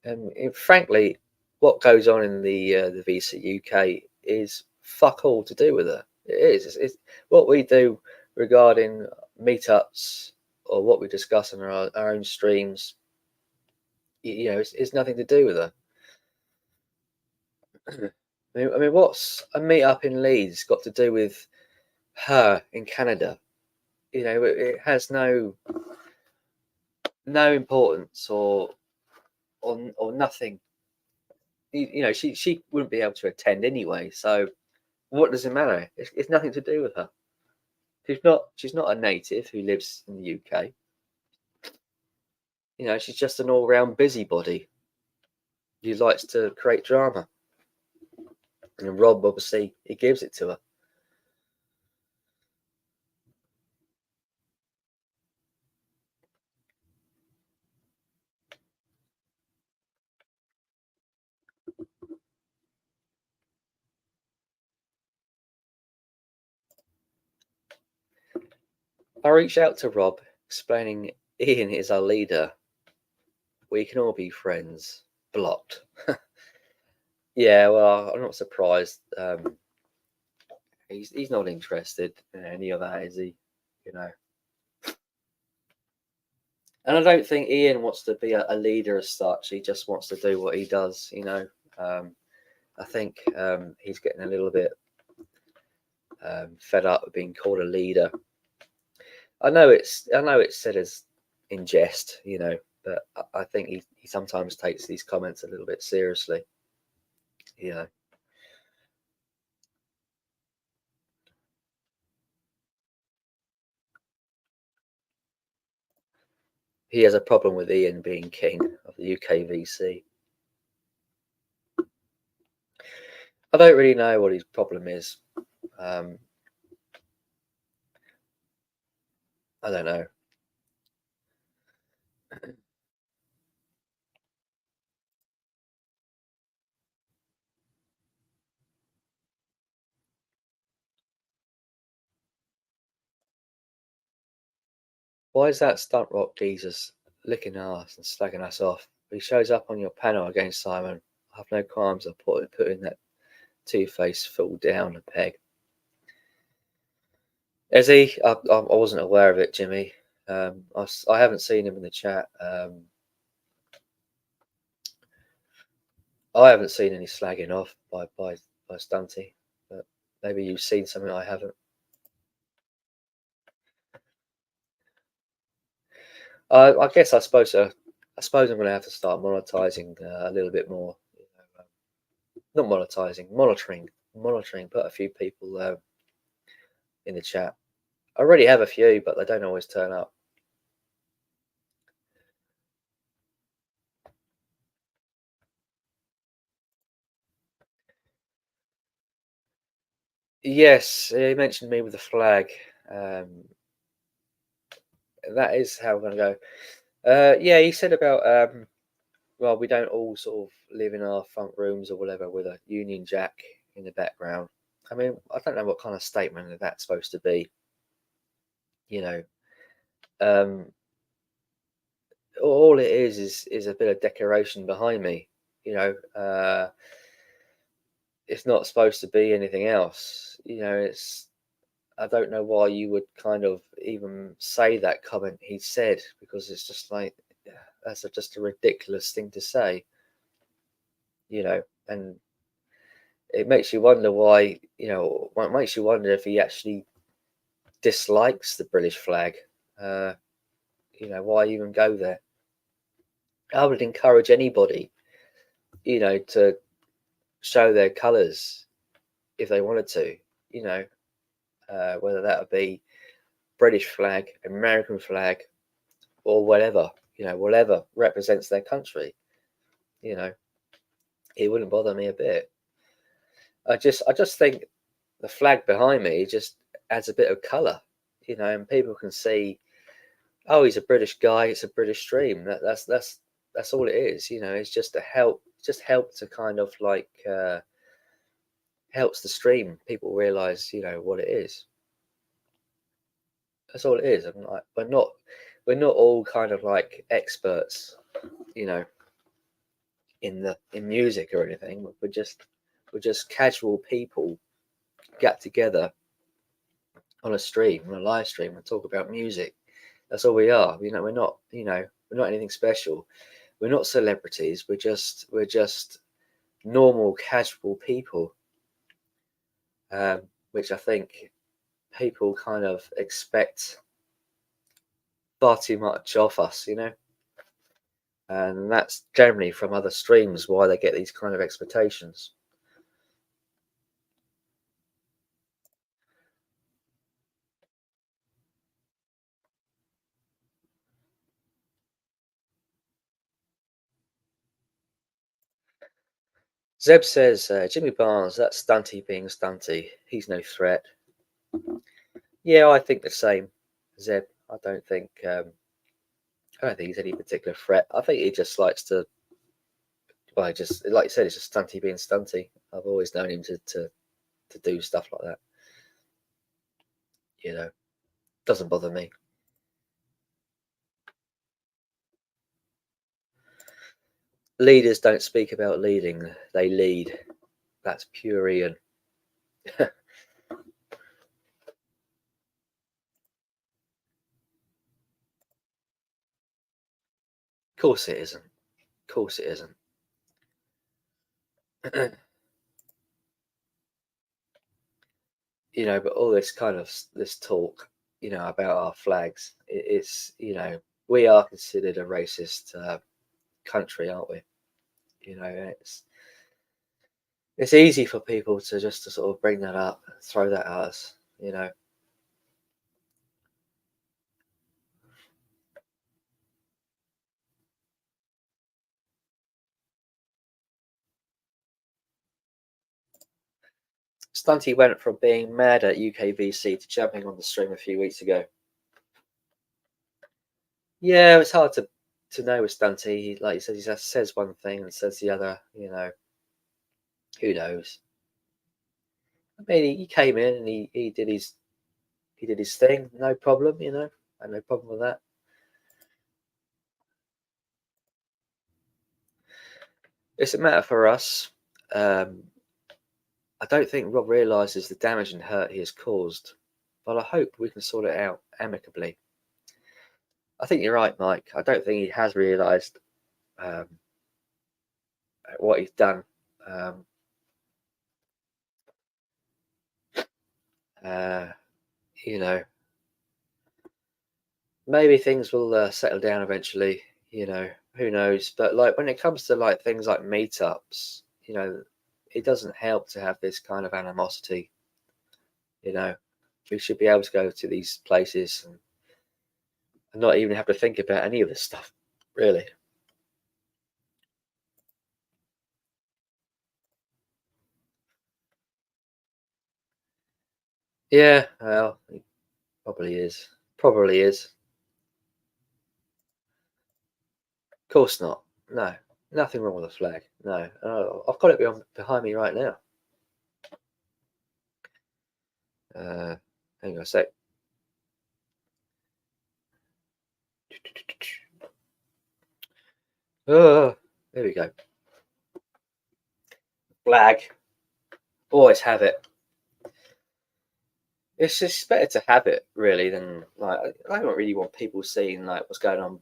And frankly, what goes on in the Visa UK is fuck all to do with her. It is. It's what we do regarding meetups or what we discuss on our own streams. You know, it's nothing to do with her. I mean, what's a meetup in Leeds got to do with her in Canada? You know, it has no importance or nothing. You know, she wouldn't be able to attend anyway. So what does it matter? It's nothing to do with her. She's not a native who lives in the UK. You know, she's just an all round busybody who likes to create drama. And Rob obviously he gives it to her. I reached out to Rob, explaining Ian is our leader. We can all be friends. Blocked. Yeah, well, I'm not surprised. He's not interested in any of that, is he? You know. And I don't think Ian wants to be a leader as such. He just wants to do what he does. I think he's getting a little bit fed up with being called a leader. I know it's said as in jest, but I think he sometimes takes these comments a little bit seriously. You know, he has a problem with Ian being king of the UKVC. I don't really know what his problem is. Um, I don't know. Why is that stunt rock Jesus licking ass and slagging us off? He shows up on your panel against Simon. I have no qualms of putting that two-faced fool down a peg. Is he? I wasn't aware of it, Jimmy. I haven't seen him in the chat. I haven't seen any slagging off by Stunty, but maybe you've seen something I haven't. I guess I suppose I'm going to have to start monetizing a little bit more. Not monetizing, monitoring. Put a few people in the chat. I already have a few, but they don't always turn up. Yes, he mentioned me with the flag. That is how we're going to go. Yeah, he said about well, we don't all sort of live in our front rooms or whatever with a Union Jack in the background. I mean, I don't know what kind of statement that's supposed to be. You know, um, all it is a bit of decoration behind me. You know, it's not supposed to be anything else. It's I don't know why you would kind of even say that comment he said because it's just like that's just a ridiculous thing to say. And it makes you wonder why. It makes you wonder if he actually dislikes the British flag. Uh, why even go there? I would encourage anybody, to show their colours if they wanted to. You know, whether that would be British flag, American flag, or whatever. Whatever represents their country. You know, it wouldn't bother me a bit. I just think the flag behind me just adds a bit of colour. And people can see, oh, he's a British guy. It's a British stream. That's all it is. It's just to help, to kind of like helps the stream. People realise, what it is. That's all it is. And like, we're not all kind of like experts, you know, in music or anything. We're just casual people get together on a stream, on a live stream, and talk about music. That's all we are. We're not anything special. We're not celebrities. We're just normal, casual people, which I think people kind of expect far too much of us, and that's generally from other streams why they get these kind of expectations. Zeb says, Jimmy Barnes, that's Stunty being Stunty. He's no threat. Yeah, I think the same, Zeb. I don't think he's any particular threat. I think he just likes to. Well, I just like you said, it's just Stunty being Stunty. I've always known him to do stuff like that. You know. Doesn't bother me. Leaders don't speak about leading, they lead. That's pure Ian. Of course it isn't. Of course it isn't. You know, but all this kind of this talk, you know, about our flags, it's, you know, we are considered a racist country, aren't we? You know, it's easy for people to just to sort of bring that up, throw that at us, you know. Stunty went from being mad at UKVC to jumping on the stream a few weeks ago. Yeah, it's hard to know with Stunty. Like you said, he just says one thing and says the other. You know, who knows? I mean, he came in and he did his thing, no problem. You know, I had no problem with that. It's a matter for us. I don't think Rob realises the damage and hurt he has caused, but I hope we can sort it out amicably. I think you're right, Mike. I don't think he has realised um, what he's done. Um, uh, you know, maybe things will settle down eventually. You know, who knows? But like when it comes to like things like meetups, you know, it doesn't help to have this kind of animosity. You know, we should be able to go to these places and not even have to think about any of this stuff, really. Yeah, well, it probably is. Probably is. Of course not. No, nothing wrong with the flag. No, oh, I've got it behind me right now. Uh, hang on a sec. Oh, there we go. Flag. Always have it. It's just better to have it really than like I don't really want people seeing like what's going on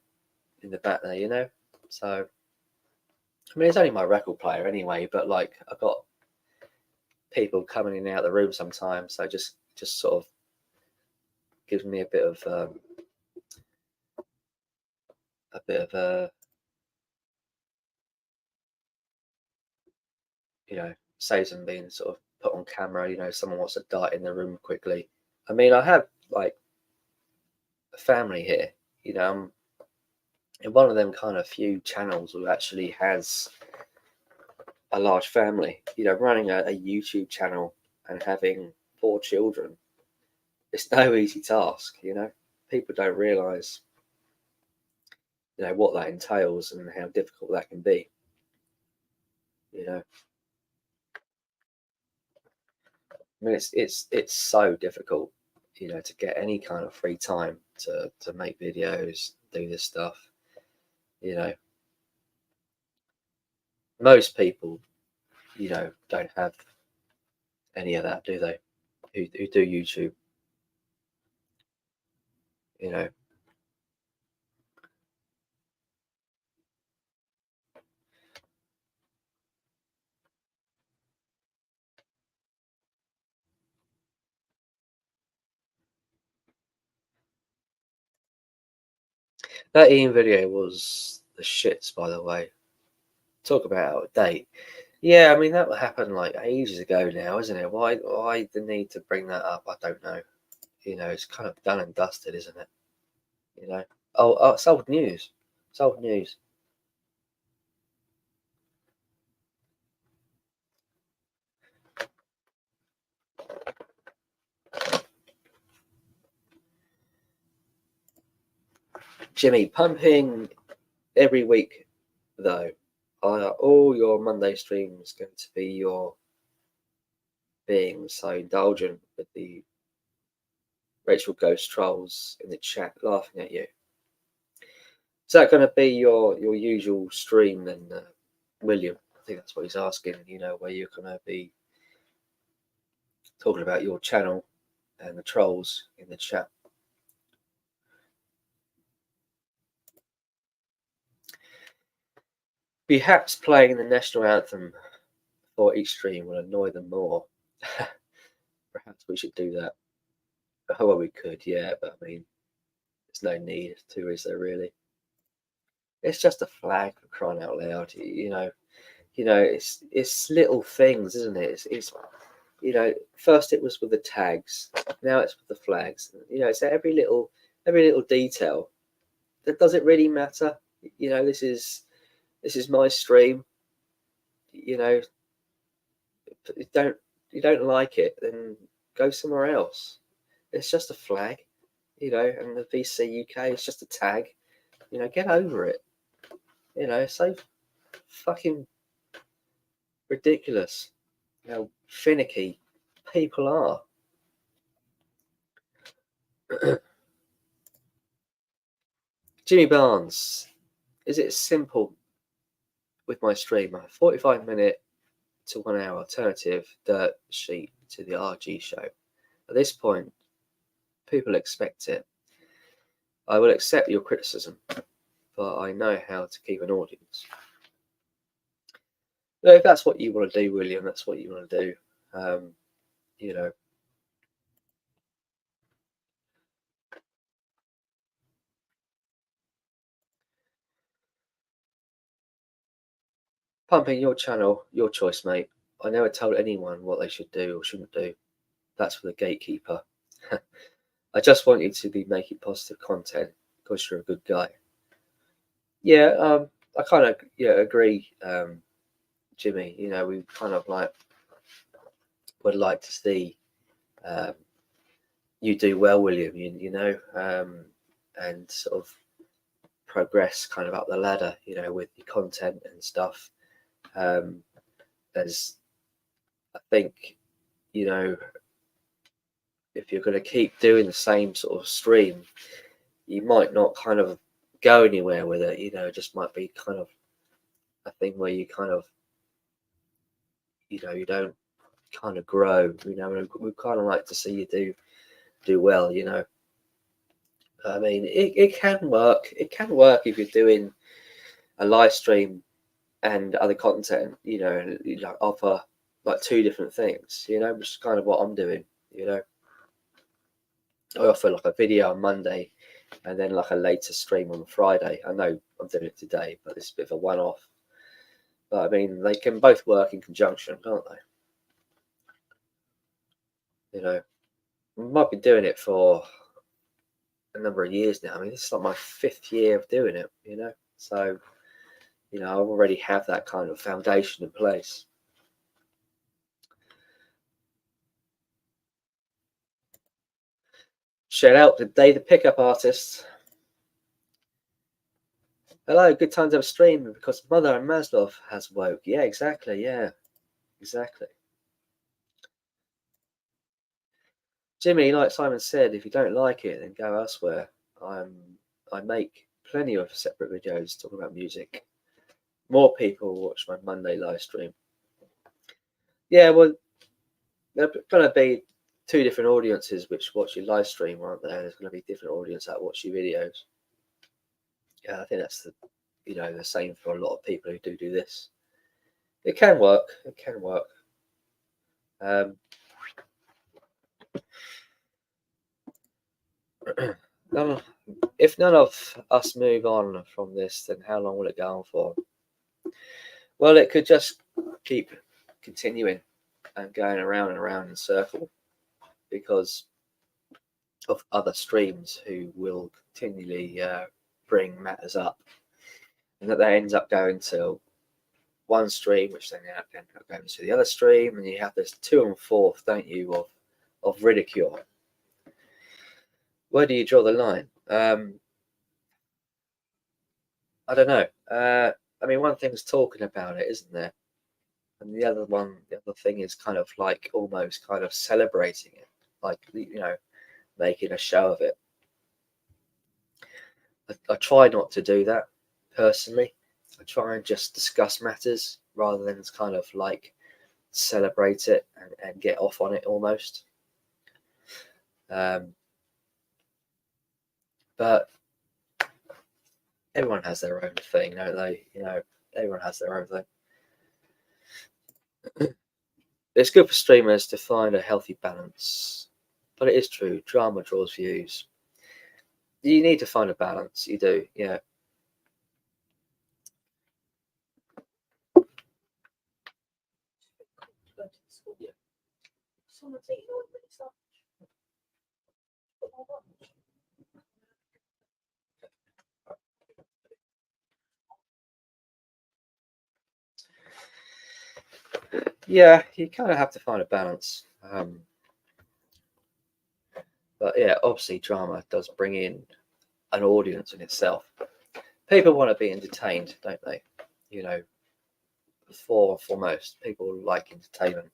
in the back there, you know. So I mean, it's only my record player anyway, but like I've got people coming in and out of the room sometimes, so just sort of gives me a bit of a you know saves them being sort of put on camera. You know, someone wants to dart in the room quickly. I mean, I have like a family here. You know, I'm in one of them kind of few channels who actually has a large family. You know, running a YouTube channel and having 4 children, it's no easy task. You know, people don't realise, you know, what that entails and how difficult that can be. You know, I mean, it's so difficult. You know, to get any kind of free time to make videos, do this stuff. You know, most people, you know, don't have any of that, do they? Who do YouTube? You know, that Ian video was the shits, by the way. Talk about out of date. Yeah, I mean that happened like ages ago now, isn't it? Why the need to bring that up? I don't know. You know, it's kind of done and dusted, isn't it? You know. Oh, it's old news. It's old news. Jimmy, pumping every week though. Are all your Monday streams going to be your being so indulgent with the Rachel Ghost Trolls in the chat laughing at you. Is that going to be your usual stream then, William? I think that's what he's asking, where you're going to be talking about your channel and the trolls in the chat. Perhaps playing the national anthem for each stream will annoy them more. Perhaps we should do that. Oh, well, we could, yeah, but I mean, there's no need to, is there really? It's just a flag, for crying out loud. It's little things, isn't it? It's first it was with the tags, now it's with the flags. It's every little detail. Does it really matter? This is my stream. You don't like it, then go somewhere else. It's just a flag, and the VC UK is just a tag. Get over it. It's so fucking ridiculous how finicky people are. Jimmy Barnes, is it simple with my stream? A 45-minute to 1 hour alternative dirt sheet to the RG show. At this point, people expect it. I will accept your criticism, but I know how to keep an audience. If that's what you want to do, William, that's what you want to do. Pumping your channel, your choice, mate. I never told anyone what they should do or shouldn't do. That's for the gatekeeper. I just want you to be making positive content because you're a good guy. Yeah, I kind of agree, Jimmy. We kind of would like to see you do well, William. And sort of progress kind of up the ladder, with your content and stuff. As I think, if you're going to keep doing the same sort of stream, you might not kind of go anywhere with it. It just might be kind of a thing where you kind of, you don't kind of grow. We kind of like to see you do well. I mean, it can work. It can work if you're doing a live stream and other content. Offer like two different things. Which is kind of what I'm doing. I offer like a video on Monday and then like a later stream on Friday. I know I'm doing it today, but it's a bit of a one-off. But I mean, they can both work in conjunction, can't they? I might be doing it for a number of years now. I mean, this is like my 5th year of doing it, So, I already have that kind of foundation in place. Shout out to Dave the Pickup Artist. Hello, good time to have a stream because Mother and Maslov has woke. Yeah, exactly. Yeah, exactly. Jimmy, like Simon said, if you don't like it, then go elsewhere. I make plenty of separate videos talking about music. More people watch my Monday live stream. Yeah, well, there's going to be 2 different audiences which watch your live stream, aren't there? There's going to be different audience that watch your videos. Yeah, I think that's the same for a lot of people who do this. It can work. It can work. If none of us move on from this, then how long will it go on for? Well, it could just keep continuing and going around and around in a circle because of other streams who will continually bring matters up, and that ends up going to one stream, which then ends up going to the other stream, and you have this 2 and 4th, don't you, of ridicule. Where do you draw the line? I don't know. I mean, one thing's talking about it, isn't there? And the other thing is kind of like almost kind of celebrating it. Like, making a show of it. I try not to do that personally. I try and just discuss matters rather than kind of like celebrate it and get off on it almost. But everyone has their own thing, don't they? Everyone has their own thing. It's good for streamers to find a healthy balance, but it is true, drama draws views. You need to find a balance, you do, yeah. Yeah, you kind of have to find a balance. But yeah, obviously drama does bring in an audience in itself. People want to be entertained, don't they? Before and foremost, people like entertainment.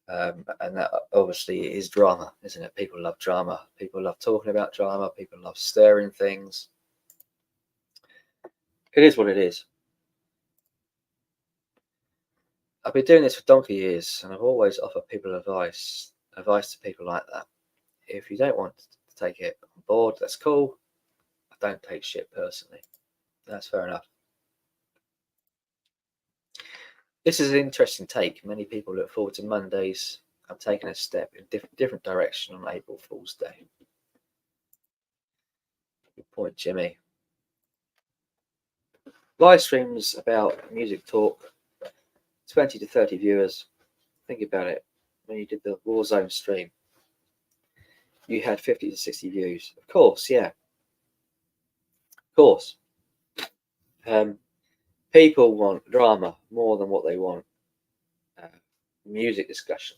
And that obviously is drama, isn't it? People love drama. People love talking about drama. People love stirring things. It is what it is. I've been doing this for donkey years, and I've always offered people advice to people like that. If you don't want to take it on board, that's cool. I don't take shit personally. That's fair enough. This is an interesting take. Many people look forward to Mondays. I'm taking a step in different direction on April Fool's Day. Good point, Jimmy. Live streams about music talk, 20 to 30 viewers. Think about it. When you did the Warzone stream, you had 50 to 60 views. Of course, yeah. Of course. People want drama more than what they want music discussion.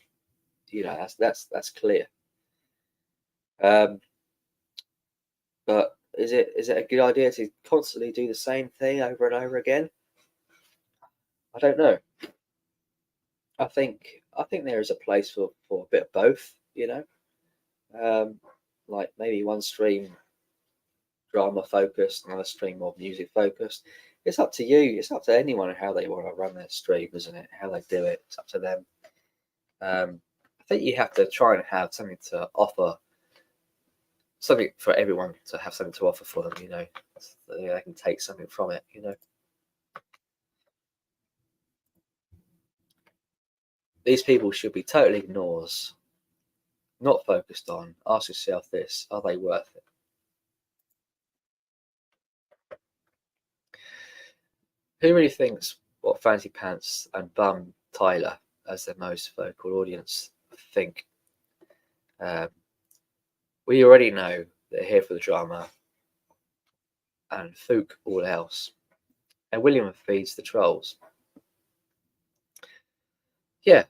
That's clear. But is it a good idea to constantly do the same thing over and over again? I don't know. I think there is a place for a bit of both. Like maybe one stream drama focused, another stream more music focused. It's up to you. It's up to anyone how they want to run their stream, isn't it? How they do it. It's up to them. I think you have to try and have something to offer, something for everyone to have something to offer for them. So they can take something from it. These people should be totally ignored, not focused on. Ask yourself this: are they worth it? Who really thinks what Fancy Pants and Bum Tyler, as their most vocal audience, think? We already know they're here for the drama, and Fook all else. And William feeds the trolls. Yeah,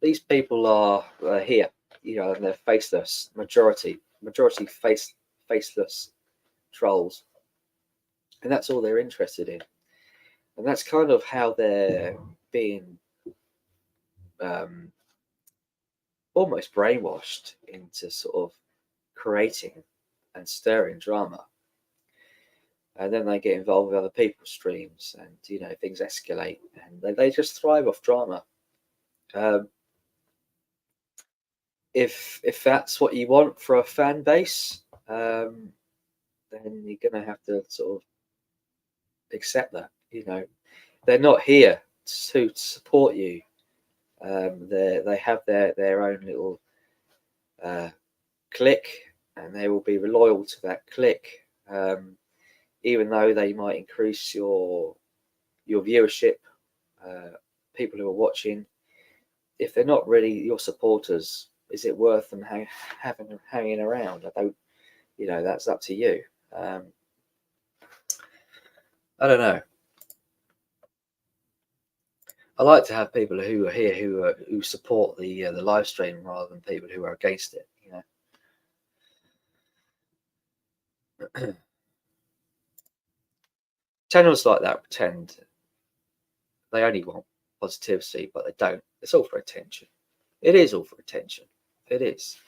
these people are here, and they're faceless. Majority faceless trolls, and that's all they're interested in. And that's kind of how they're being almost brainwashed into sort of creating and stirring drama. And then they get involved with other people's streams, and things escalate, and they just thrive off drama. If that's what you want for a fan base, then you're going to have to sort of accept that. They're not here to support you. They have their own little clique, and they will be loyal to that clique, even though they might increase your viewership, people who are watching. If they're not really your supporters, is it worth them having them hanging around? I don't. That's up to you. I don't know. I like to have people who are here who support the live stream rather than people who are against it. Channels like that pretend they only want positivity, but they don't. It's all for attention. It is all for attention. It is.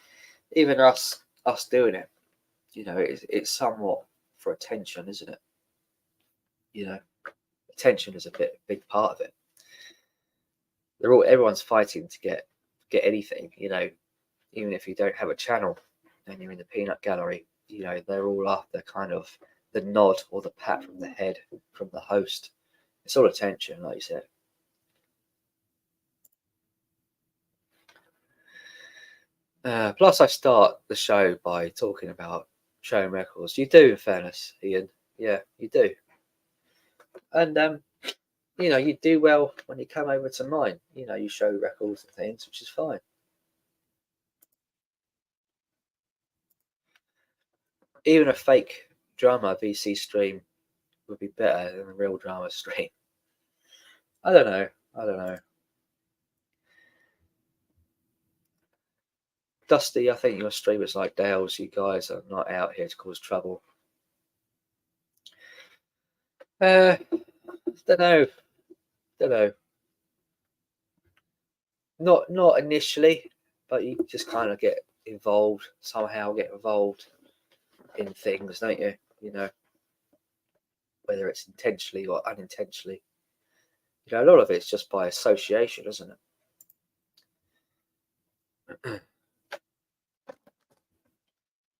even us doing it, you know, it's somewhat for attention, isn't it? You know, attention is a big part of it. Everyone's fighting to get anything, you know, even if you don't have a channel and you're in the peanut gallery, you know, they're all after kind of the nod or the pat from the head from the host. It's all attention, like you said. Plus, I start the show by talking about showing records. You do, in fairness, Ian. Yeah, you do. And you know, you do well when you come over to mine. You know, you show records and things, which is fine. Even a fake drama VC stream would be better than a real drama stream. I don't know. Dusty, I think your streamers like Dale's. You guys are not out here to cause trouble. Don't know. Not initially, but you just kind of get involved somehow. Get involved in things, don't you? You know, whether it's intentionally or unintentionally. You know, a lot of it's just by association, isn't it?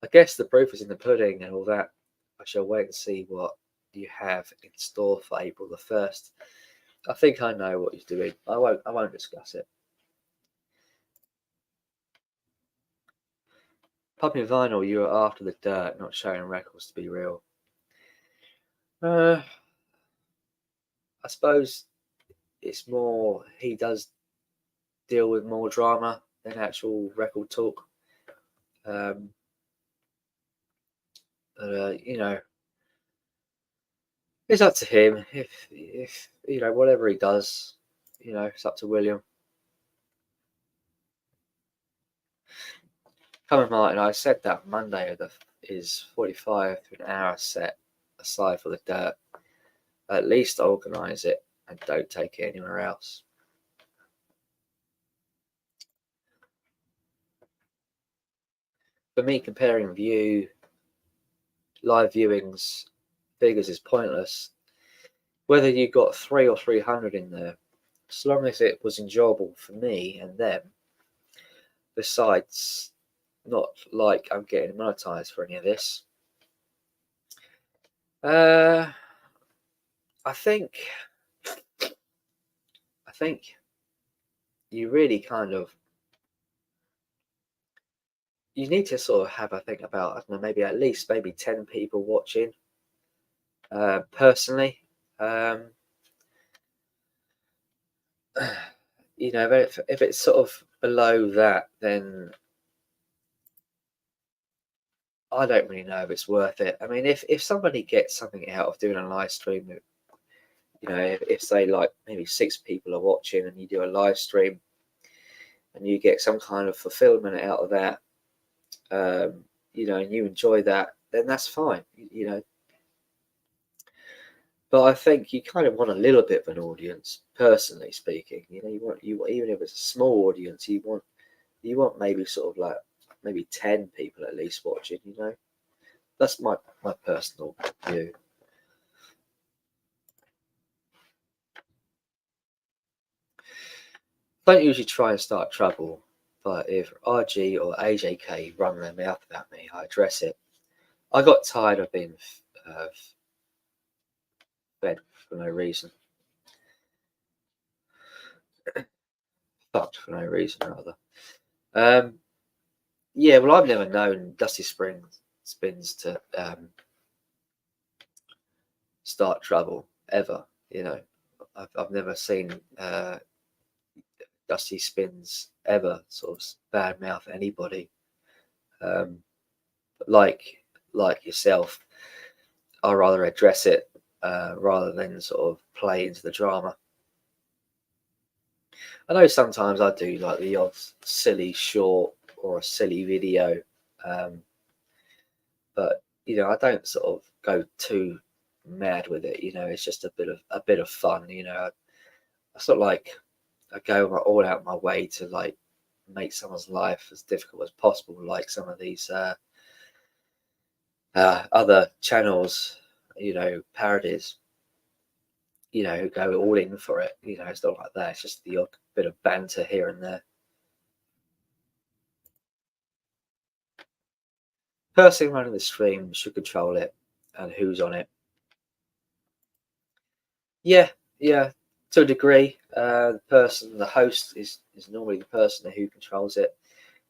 I guess the proof is in the pudding and all that. I shall wait and see what you have in store for April the 1st. I think I know what he's doing. I won't discuss it. Pumping vinyl, you are after the dirt, not showing records to be real. I suppose it's more he does deal with more drama than actual record talk. You know, it's up to him. If you know, whatever he does, you know, it's up to William. Coming Martin, I said that Monday is 45 to an hour set aside for the dirt. At least organise it and don't take it anywhere else. For me, comparing live viewings figures is pointless. Whether you got 3 or 300 in there, as long as it was enjoyable for me and them. Besides, not like I'm getting monetized for any of this. I think you really kind of you need to sort of have, I think, about, I don't know, maybe at least 10 people watching. Personally, you know, if it's sort of below that, then I don't really know if it's worth it. I mean, if somebody gets something out of doing a live stream, you know, if say like maybe 6 people are watching and you do a live stream and you get some kind of fulfillment out of that, you know, and you enjoy that, then that's fine, you know. But I think you kind of want a little bit of an audience, personally speaking. You know, you want even if it's a small audience, you want maybe sort of like maybe 10 people at least watching. You know, that's my personal view. Don't usually try and start trouble, but if RG or AJK run their mouth about me, I address it. I got tired of being fed for no reason. Fucked for no reason, rather. Yeah, well, I've never known Dusty Spins to start trouble ever. You know, I've never seen Dusty Spins ever sort of badmouth anybody. Like yourself, I rather address it rather than sort of play into the drama. I know sometimes I do like the odd silly short or a silly video, but you know, I don't sort of go too mad with it. You know, it's just a bit of fun. You know, I sort of like I go all out my way to like make someone's life as difficult as possible, like some of these other channels, parodies, who go all in for it. It's not like that. It's just the odd bit of banter here and there. Person running the stream should control it and who's on it. Yeah, to a degree. The host is normally the person who controls it,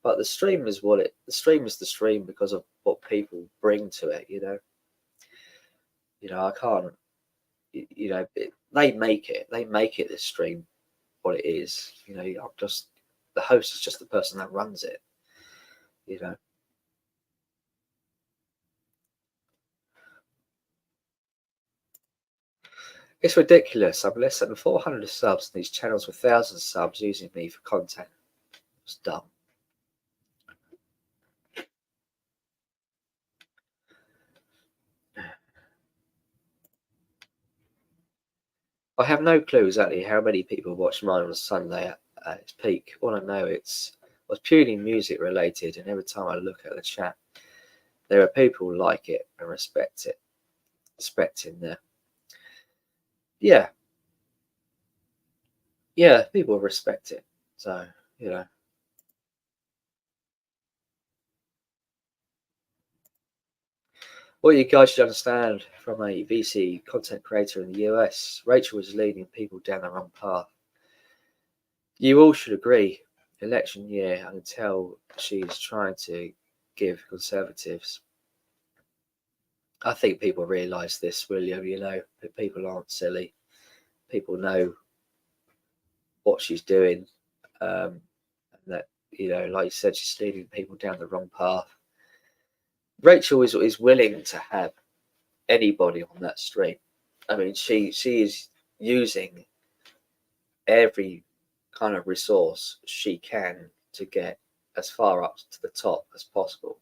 but the stream is the stream is the stream because of what people bring to it. I can't. They make it this stream what it is. I'm just the host is just the person that runs it. It's ridiculous. I'm less than 400 subs, and these channels with thousands of subs using me for content. It's dumb. I have no clue exactly how many people watched mine on Sunday at its peak. All I know was purely music related, and every time I look at the chat, there are people who like it and respect in there. Yeah, people respect it. So what you guys should understand from a VC content creator in the US, Rachel is leading people down the wrong path. You all should agree, election year, until she's trying to give conservatives. I think people realise this, William. That people aren't silly. People know what she's doing, and that like you said, she's leading people down the wrong path. Rachel is willing to have anybody on that stream. I mean, she is using every kind of resource she can to get as far up to the top as possible.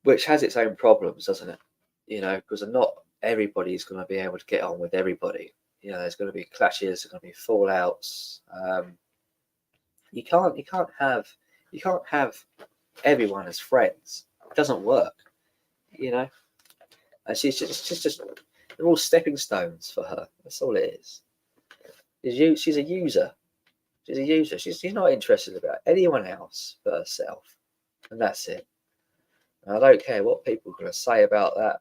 Which has its own problems, doesn't it? Because not everybody is going to be able to get on with everybody. There's going to be clashes, there's going to be fallouts. You can't have everyone as friends. It doesn't work. And she's just they're all stepping stones for her. That's all it is. She's a user. She's a user. She's not interested about anyone else but herself, and that's it. And I don't care what people are going to say about that.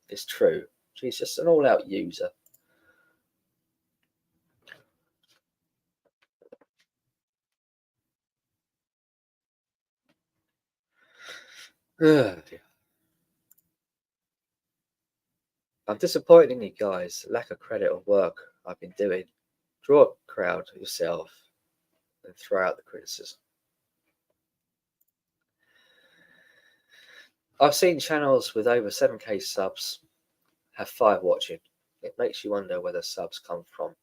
It's true. She's just an all-out user. I'm disappointed in you guys. Lack of credit or work I've been doing. Draw a crowd yourself and throw out the criticism. I've seen channels with over 7k subs have 5 watching. It makes you wonder where the subs come from.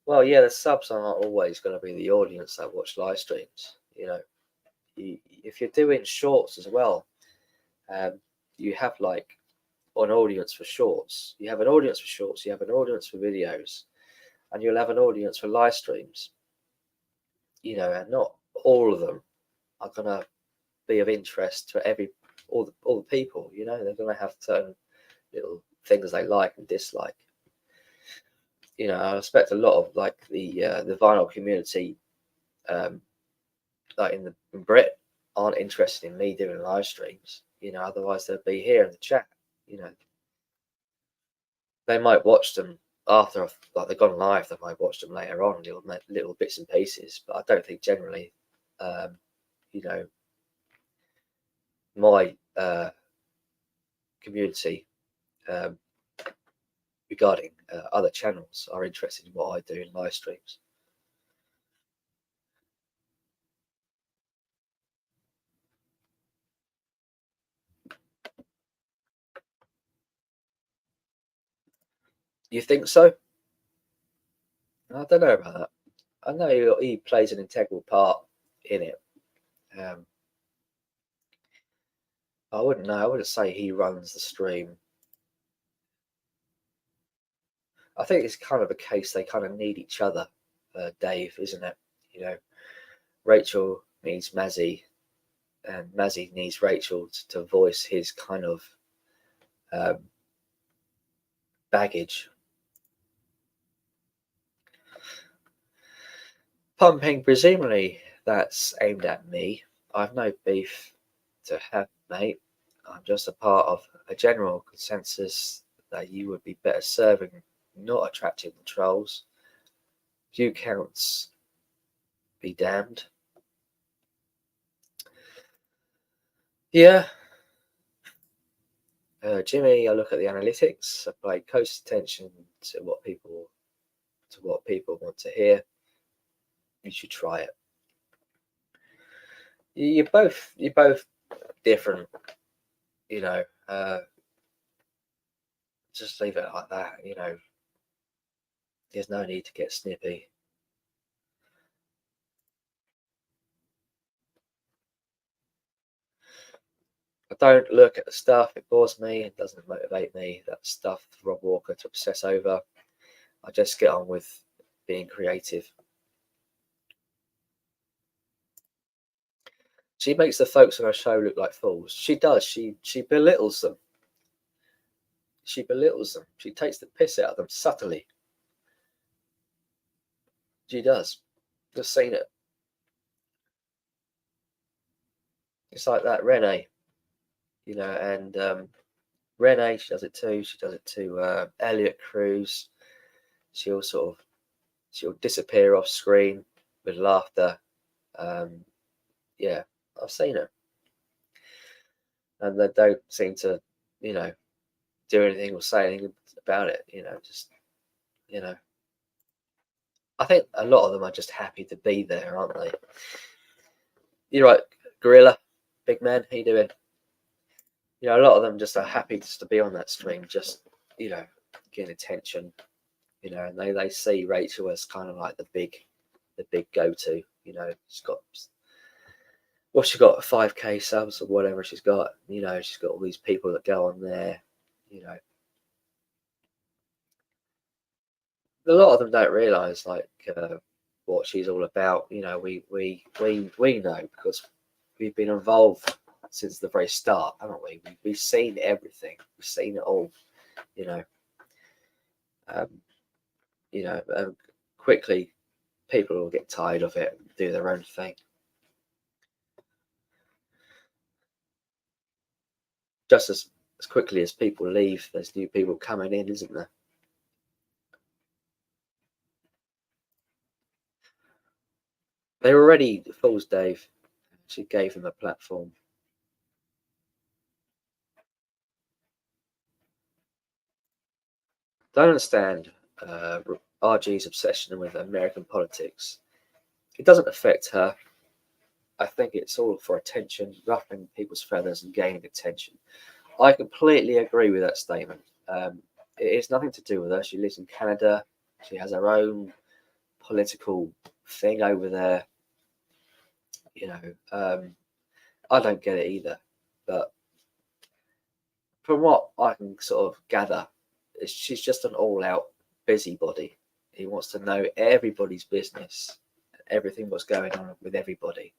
Well, yeah, the subs aren't always going to be the audience that watch live streams. If you're doing shorts as well, you have like an audience for shorts. You have an audience for shorts. You have an audience for videos, and you'll have an audience for live streams. And not all of them are going to be of interest to all the people. They're going to have certain little things they like and dislike. I expect a lot of like the vinyl community, like in Brit, aren't interested in me doing live streams. Otherwise they'd be here in the chat. They might watch them after like they've gone live. They might watch them later on, little bits and pieces. But I don't think generally, my community regarding other channels are interested in what I do in live streams. You think so? I don't know about that. I know he plays an integral part in it. I wouldn't know. I wouldn't say he runs the stream. I think it's kind of a case they kind of need each other, Dave, isn't it? You know, Rachel needs Mazzy, and Mazzy needs Rachel to voice his kind of baggage. Pumping, presumably that's aimed at me. I've no beef to have, mate. I'm just a part of a general consensus that you would be better serving not attracting the trolls. View counts be damned. Yeah. Jimmy, I look at the analytics. I pay close attention to what people want to hear. You should try it. You're both different, you know. Just leave it like that, you know. There's no need to get snippy. I don't look at the stuff, it bores me, it doesn't motivate me. That stuff for Rob Walker to obsess over. I just get on with being creative. She makes the folks on her show look like fools. She does. She belittles them. She belittles them. She takes the piss out of them subtly. She does. Just seen it. It's like that Renee, you know, and Renee, she does it too. She does it to Elliot Cruz. She'll disappear off screen with laughter. Yeah, I've seen it, and they don't seem to, you know, do anything or say anything about it. You know, just, you know, I think a lot of them are just happy to be there, aren't they? You're right, Gorilla, big man, how you doing? You know, a lot of them just are happy just to be on that stream, just, you know, getting attention. You know, and they see Rachel as kind of like the big go-to. You know, she's got 5K subs or whatever she's got. You know, she's got all these people that go on there. You know, a lot of them don't realise like what she's all about. You know, we know because we've been involved since the very start, haven't we? We've seen everything. We've seen it all. You know, quickly people will get tired of it and do their own thing. Just as quickly as people leave, there's new people coming in, isn't there? They were already fools, Dave. She gave them a platform. Don't understand RG's obsession with American politics. It doesn't affect her. I think it's all for attention, ruffling people's feathers and gaining attention. I completely agree with that statement. It has nothing to do with her. She lives in Canada. She has her own political thing over there. You know, I don't get it either. But from what I can sort of gather, she's just an all-out busybody. He wants to know everybody's business, everything what's going on with everybody.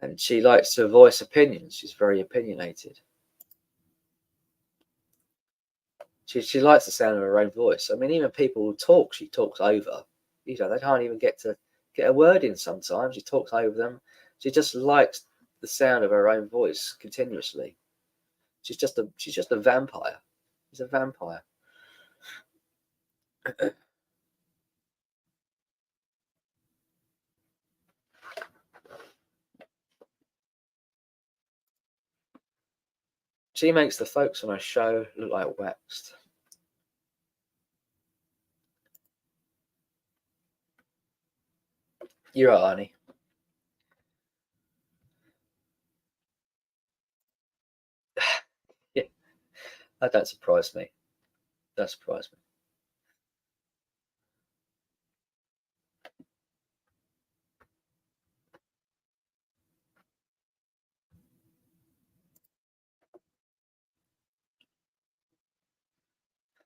And she likes to voice opinions. She's very opinionated. She likes the sound of her own voice. I mean, even people who talk, she talks over. You know, they can't even get a word in sometimes. She talks over them. She just likes the sound of her own voice continuously. She's just a vampire. She's a vampire. She makes the folks on her show look like waxed. You're right, Arnie. Yeah, that don't surprise me. That surprised me.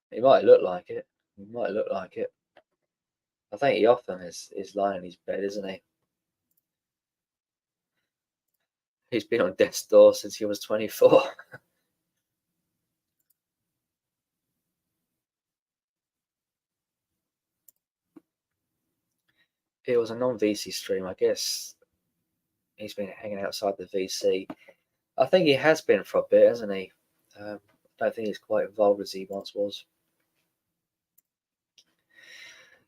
It might look like it. He might look like it. I think he often is lying in his bed, isn't he? He's been on death's door since he was 24. It was a non-VC stream, I guess. He's been hanging outside the VC. I think he has been for a bit, hasn't he? I don't think he's quite involved as he once was.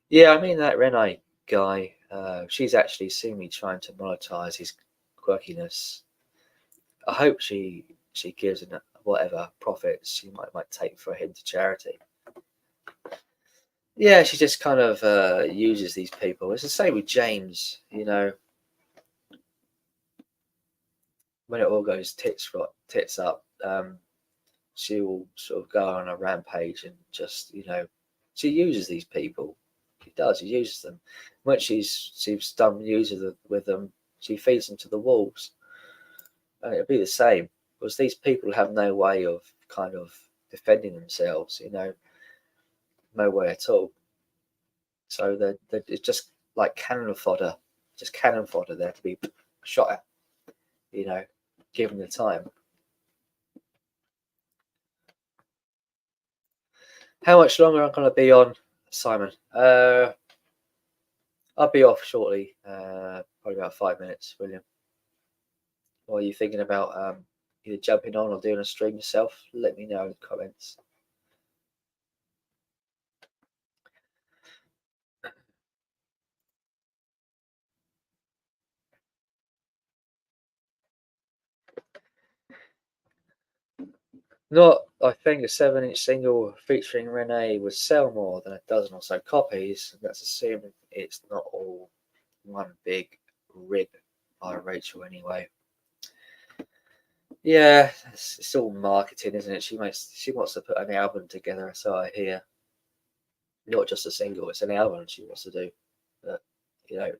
Yeah, I mean that Renee guy. She's actually seen me trying to monetize his quirkiness. I hope she gives him whatever profits she might take for him to charity. Yeah, she just kind of uses these people. It's the same with James, you know. When it all goes tits up, she will sort of go on a rampage and just, you know, she uses these people. She does. She uses them. When she's done using with them, she feeds them to the wolves. And it'll be the same because these people have no way of kind of defending themselves. You know, no way at all. So it's just like cannon fodder, just cannon fodder there to be shot at. You know, given the time. How much longer I'm going to be on, Simon? I'll be off shortly. Probably about 5 minutes, William. Or are you thinking about either jumping on or doing a stream yourself? Let me know in the comments. Not, I think, a 7-inch single featuring Renee would sell more than a dozen or so copies. That's assuming it's not all one big rib by Rachel anyway. Yeah, it's all marketing, isn't it? She wants to put an album together, so I hear. Not just a single; it's an album she wants to do. But, you know,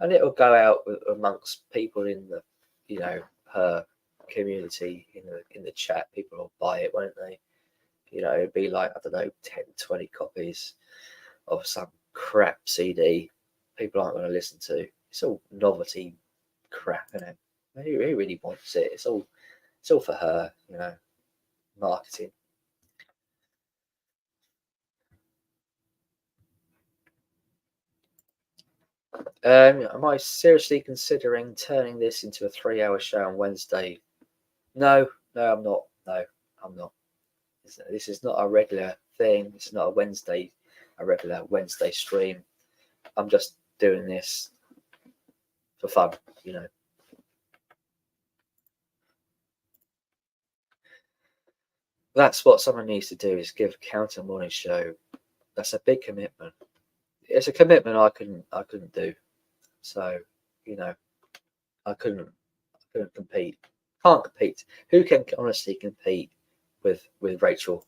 and it'll go out amongst people in the, you know, her community in the chat. People will buy it, won't they? You know, it'd be like, I don't know, 10, 20 copies of some crap CD people aren't going to listen to. It's all novelty crap, isn't it? Who really wants it? It's all for her, you know, marketing. Am I seriously considering turning this into a 3-hour show on Wednesday? No, I'm not. No, I'm not. This is not a regular thing. This is not a regular Wednesday stream. I'm just doing this for fun, you know. That's what someone needs to do, is give a counter morning show. That's a big commitment. It's a commitment I couldn't do. So, you know, I couldn't compete. Can't compete. Who can honestly compete with Rachel?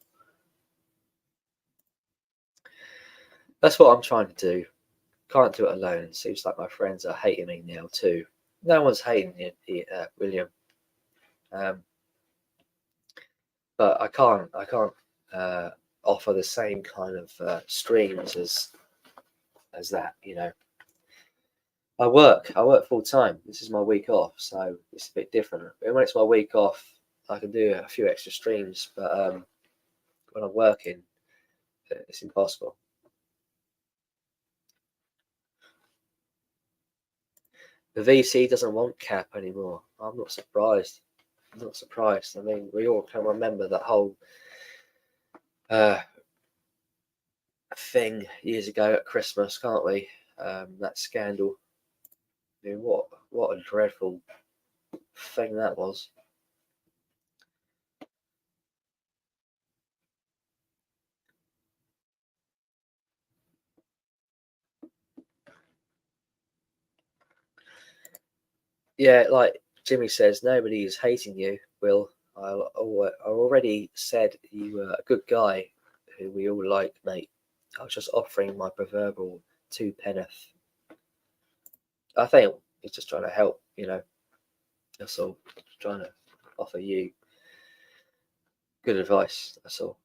That's what I'm trying to do. Can't do it alone. Seems like my friends are hating me now too. No one's hating you, William. But I can't offer the same kind of streams as that. You know, I work full time. This is my week off, so it's a bit different. When it's my week off, I can do a few extra streams. But when I'm working, it's impossible. The VC doesn't want Cap anymore. I'm not surprised. I'm not surprised. I mean, we all can remember that whole thing years ago at Christmas, can't we? That scandal. I mean, what a dreadful thing that was. Yeah, like Jimmy says, nobody is hating you, Will. I already said you were a good guy who we all like, mate. I was just offering my proverbial 2 penneth. I think he's just trying to help, you know. That's all. Just trying to offer you good advice. That's all.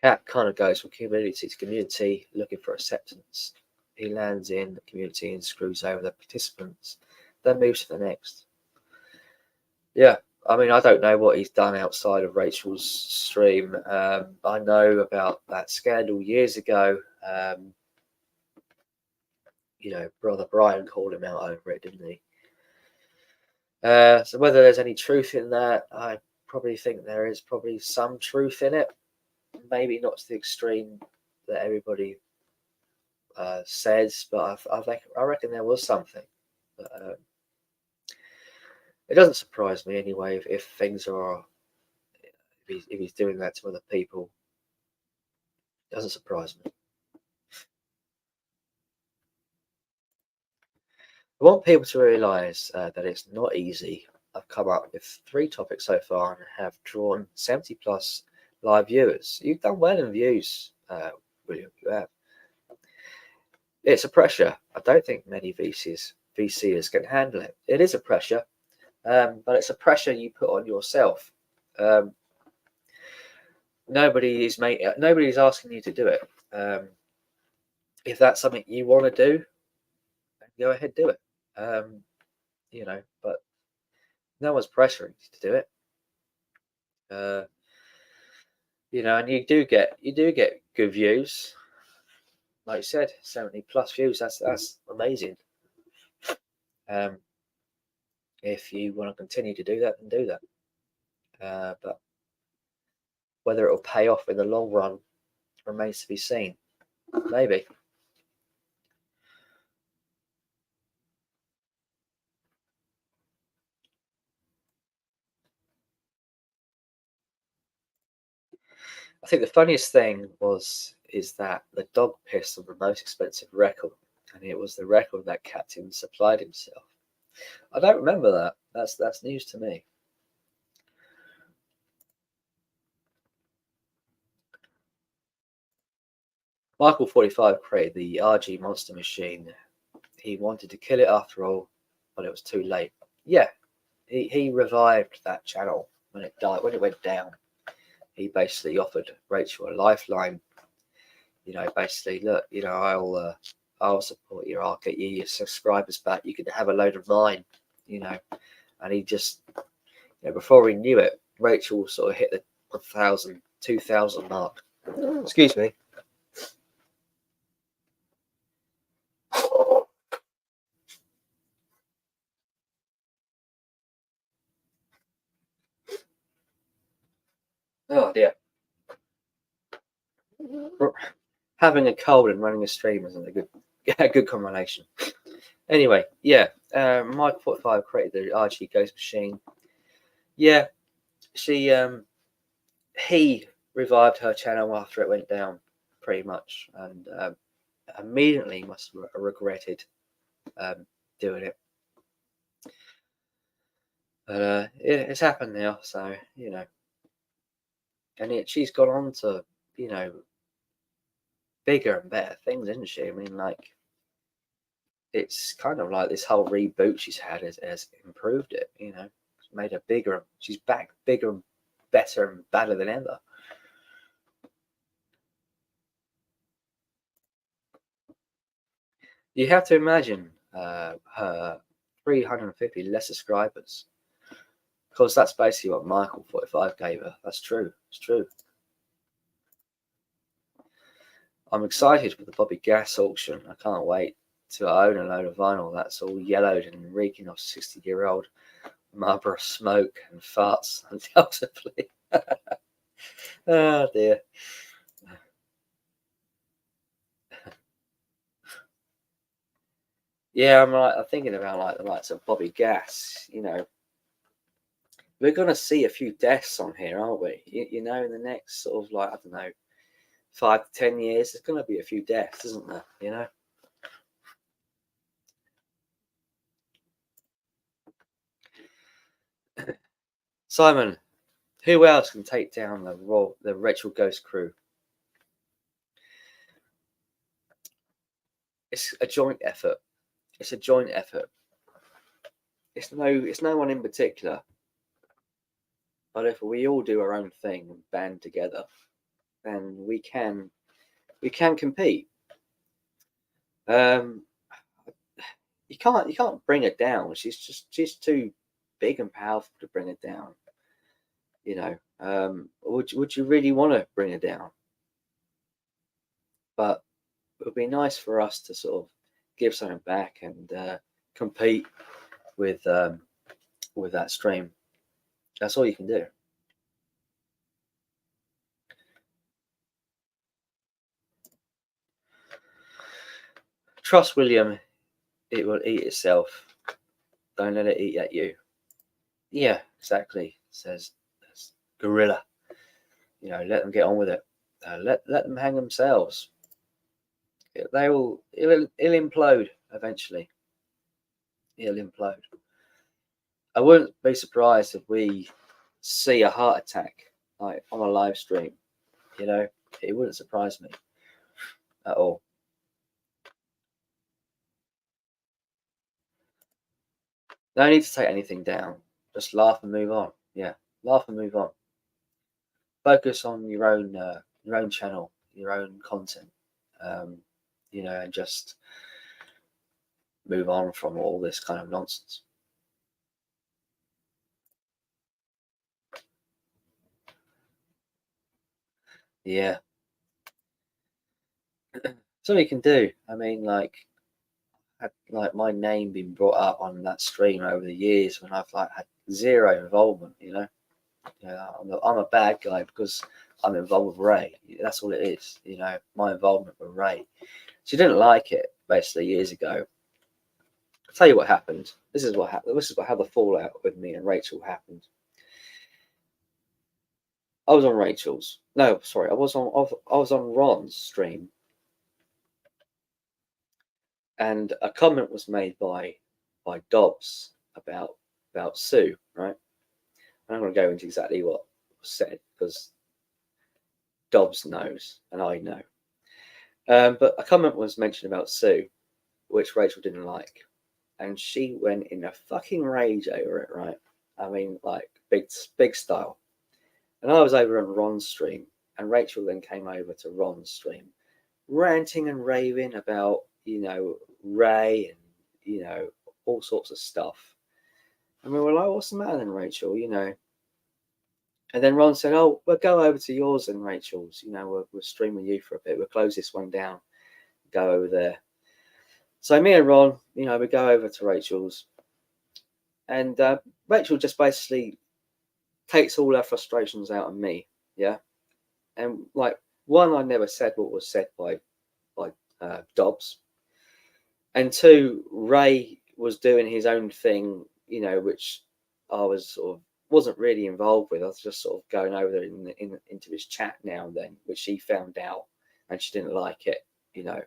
cat kind of goes from community to community looking for acceptance. He lands in the community and screws over the participants, then moves to the next. Yeah, I mean, I don't know what he's done outside of Rachel's stream. I know about that scandal years ago. Brother Brian called him out over it, didn't he? So whether there's any truth in that, I probably think there is probably some truth in it. Maybe not to the extreme that everybody says, but I reckon there was something. But, it doesn't surprise me anyway if things are if he's doing that to other people. It doesn't surprise me. I want people to realise that it's not easy. I've come up with 3 topics so far and have drawn 70 plus live viewers. You've done well in views, William. You have. It's a pressure. I don't think many VCers can handle it. It is a pressure, but it's a pressure you put on yourself. Nobody's asking you to do it. If that's something you want to do, go ahead, do it. But no one's pressuring you to do it. And you do get good views. Like you said, 70 plus views. That's amazing. If you want to continue to do that, then do that. But whether it will pay off in the long run remains to be seen. Maybe. I think the funniest thing is that the dog pissed on the most expensive record, and it was the record that Captain supplied himself. I don't remember that. That's news to me. Michael 45 created the RG Monster Machine. He wanted to kill it after all, but it was too late. Yeah, he revived that channel when it died, when it went down. He basically offered Rachel a lifeline. Basically, look, I'll support you. I'll get you your subscribers back. You can have a load of mine. And he just, before he knew it, Rachel sort of hit the 1,000, 2,000 mark. Excuse me. Oh dear. Having a cold and running a stream isn't a good combination. Anyway, yeah, Mike 45 created the RG Ghost Machine. Yeah, he revived her channel after it went down, pretty much, and immediately must have regretted doing it. But it's happened now, so and she's gone on to bigger and better things, isn't she? I mean, like, it's kind of like this whole reboot she's had has improved it. It's made her bigger. She's back bigger and better and better than ever. You have to imagine her 350 less subscribers, because that's basically what Michael 45 gave her. That's true. It's true. I'm excited for the Bobby Gas auction. I can't wait to own a load of vinyl that's all yellowed and reeking of 60-year-old Marlboro smoke and farts, undoubtedly. Oh dear. Yeah, I'm thinking about like the likes of Bobby Gas. We're gonna see a few deaths on here, aren't we? In the next sort of, like, I don't know, 5 to 10 years, there's gonna be a few deaths, isn't there? Simon, who else can take down the Rachel Ghost crew? It's a joint effort. It's a joint effort. It's no one in particular. But if we all do our own thing and band together, then we can compete. You can't bring her down. She's too big and powerful to bring her down. You know, would you really want to bring her down? But it would be nice for us to sort of give something back and compete with that stream. That's all you can do. Trust William, it will eat itself. Don't let it eat at you. Yeah, exactly, says Gorilla. You know, let them get on with it. Let them hang themselves. It'll implode eventually. It'll implode. I wouldn't be surprised if we see a heart attack like on a live stream. You know, it wouldn't surprise me at all. No need to take anything down. Just laugh and move on. Yeah, laugh and move on. Focus on your own channel, your own content. You know, and just move on from all this kind of nonsense. Yeah. Something you can do. I mean, like, had like my name been brought up on that stream over the years when I've like had zero involvement, you know. Yeah, I'm a bad guy because I'm involved with Ray. That's all it is, you know. My involvement with Ray. She didn't like it basically years ago. I'll tell you what happened. This is what happened. This is how the fallout with me and Rachel happened. I was on Rachel's. No, sorry, I was on Ron's stream, and a comment was made by Dobbs about Sue, right? I'm not going to go into exactly what was said because Dobbs knows and I know. But a comment was mentioned about Sue, which Rachel didn't like, and she went in a fucking rage over it, right? I mean, like big style. And I was over on Ron's stream, and Rachel then came over to Ron's stream, ranting and raving about, you know, Ray and, you know, all sorts of stuff. And we were like, what's the matter then, Rachel? You know. And then Ron said, oh, we'll go over to yours and Rachel's. You know, we'll stream with you for a bit. We'll close this one down, go over there. So me and Ron, you know, we go over to Rachel's. And Rachel just basically takes all her frustrations out on me. Yeah. And like, one, I never said what was said by Dobbs. And two, Ray was doing his own thing, you know, which I was sort of wasn't really involved with. I was just sort of going over there into his chat now and then, which she found out and she didn't like it, you know.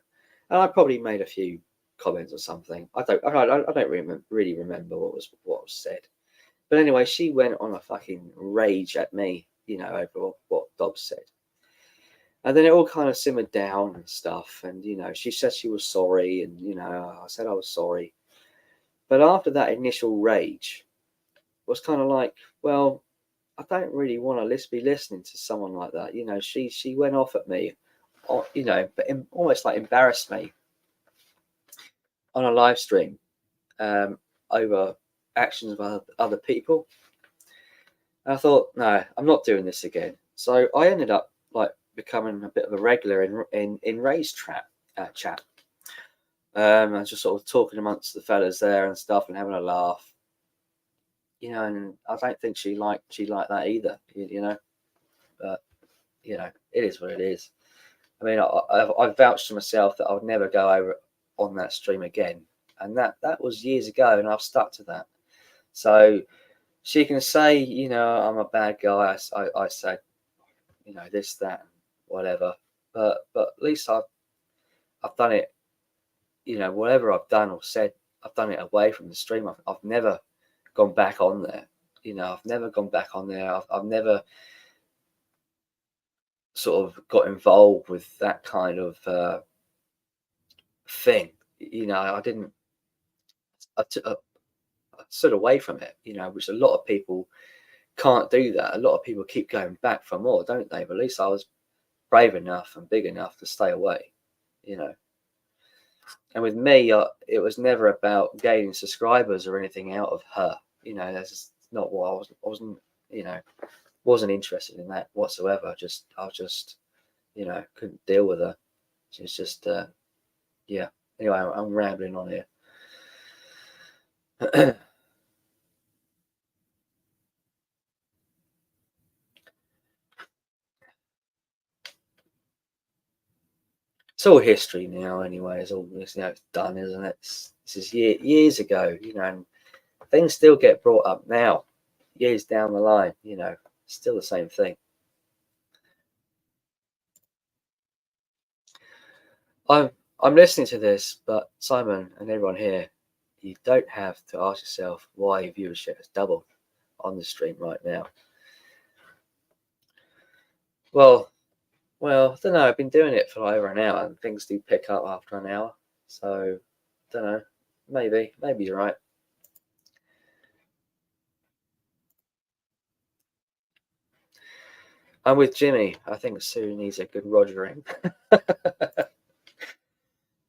And I probably made a few comments or something. I don't really remember what was said. But anyway, she went on a fucking rage at me, you know, over what Dobbs said. And then it all kind of simmered down and stuff. And, you know, she said she was sorry. And, you know, I said I was sorry. But after that initial rage, it was kind of like, well, I don't really want to be listening to someone like that. You know, she went off at me, you know, but almost like embarrassed me on a live stream over actions of other people. And I thought, no, I'm not doing this again. So I ended up like becoming a bit of a regular in Ray's chat. I was just sort of talking amongst the fellas there and stuff and having a laugh. You know, and I don't think she liked that either. You know, but you know, it is what it is. I mean, I've vouched for myself that I would never go over on that stream again, and that was years ago, and I've stuck to that. So she can say, you know, I'm a bad guy. I say, you know, this, that, whatever. But at least I've done it. You know, whatever I've done or said, I've done it away from the stream. I've never gone back on there. You know, I've never gone back on there. I've never sort of got involved with that kind of thing. You know, I didn't. I stood away from it. You know, which a lot of people can't do that. A lot of people keep going back for more, don't they? But at least I was brave enough and big enough to stay away, you know. And with me, it was never about gaining subscribers or anything out of her. You know, that's just not what I wasn't, you know, wasn't interested in that whatsoever. I was just, you know, couldn't deal with her. It's just, yeah. Anyway, I'm rambling on here. It's all history now, anyway. It's all, you know, it's done, isn't it? This is years ago, you know, and things still get brought up now, years down the line. You know, still the same thing. I'm listening to this, but Simon and everyone here, you don't have to ask yourself why your viewership has doubled on the stream right now. Well, I don't know. I've been doing it for over an hour, and things do pick up after an hour. So, I don't know. Maybe you're right. I'm with Jimmy. I think Sue needs a good rogering.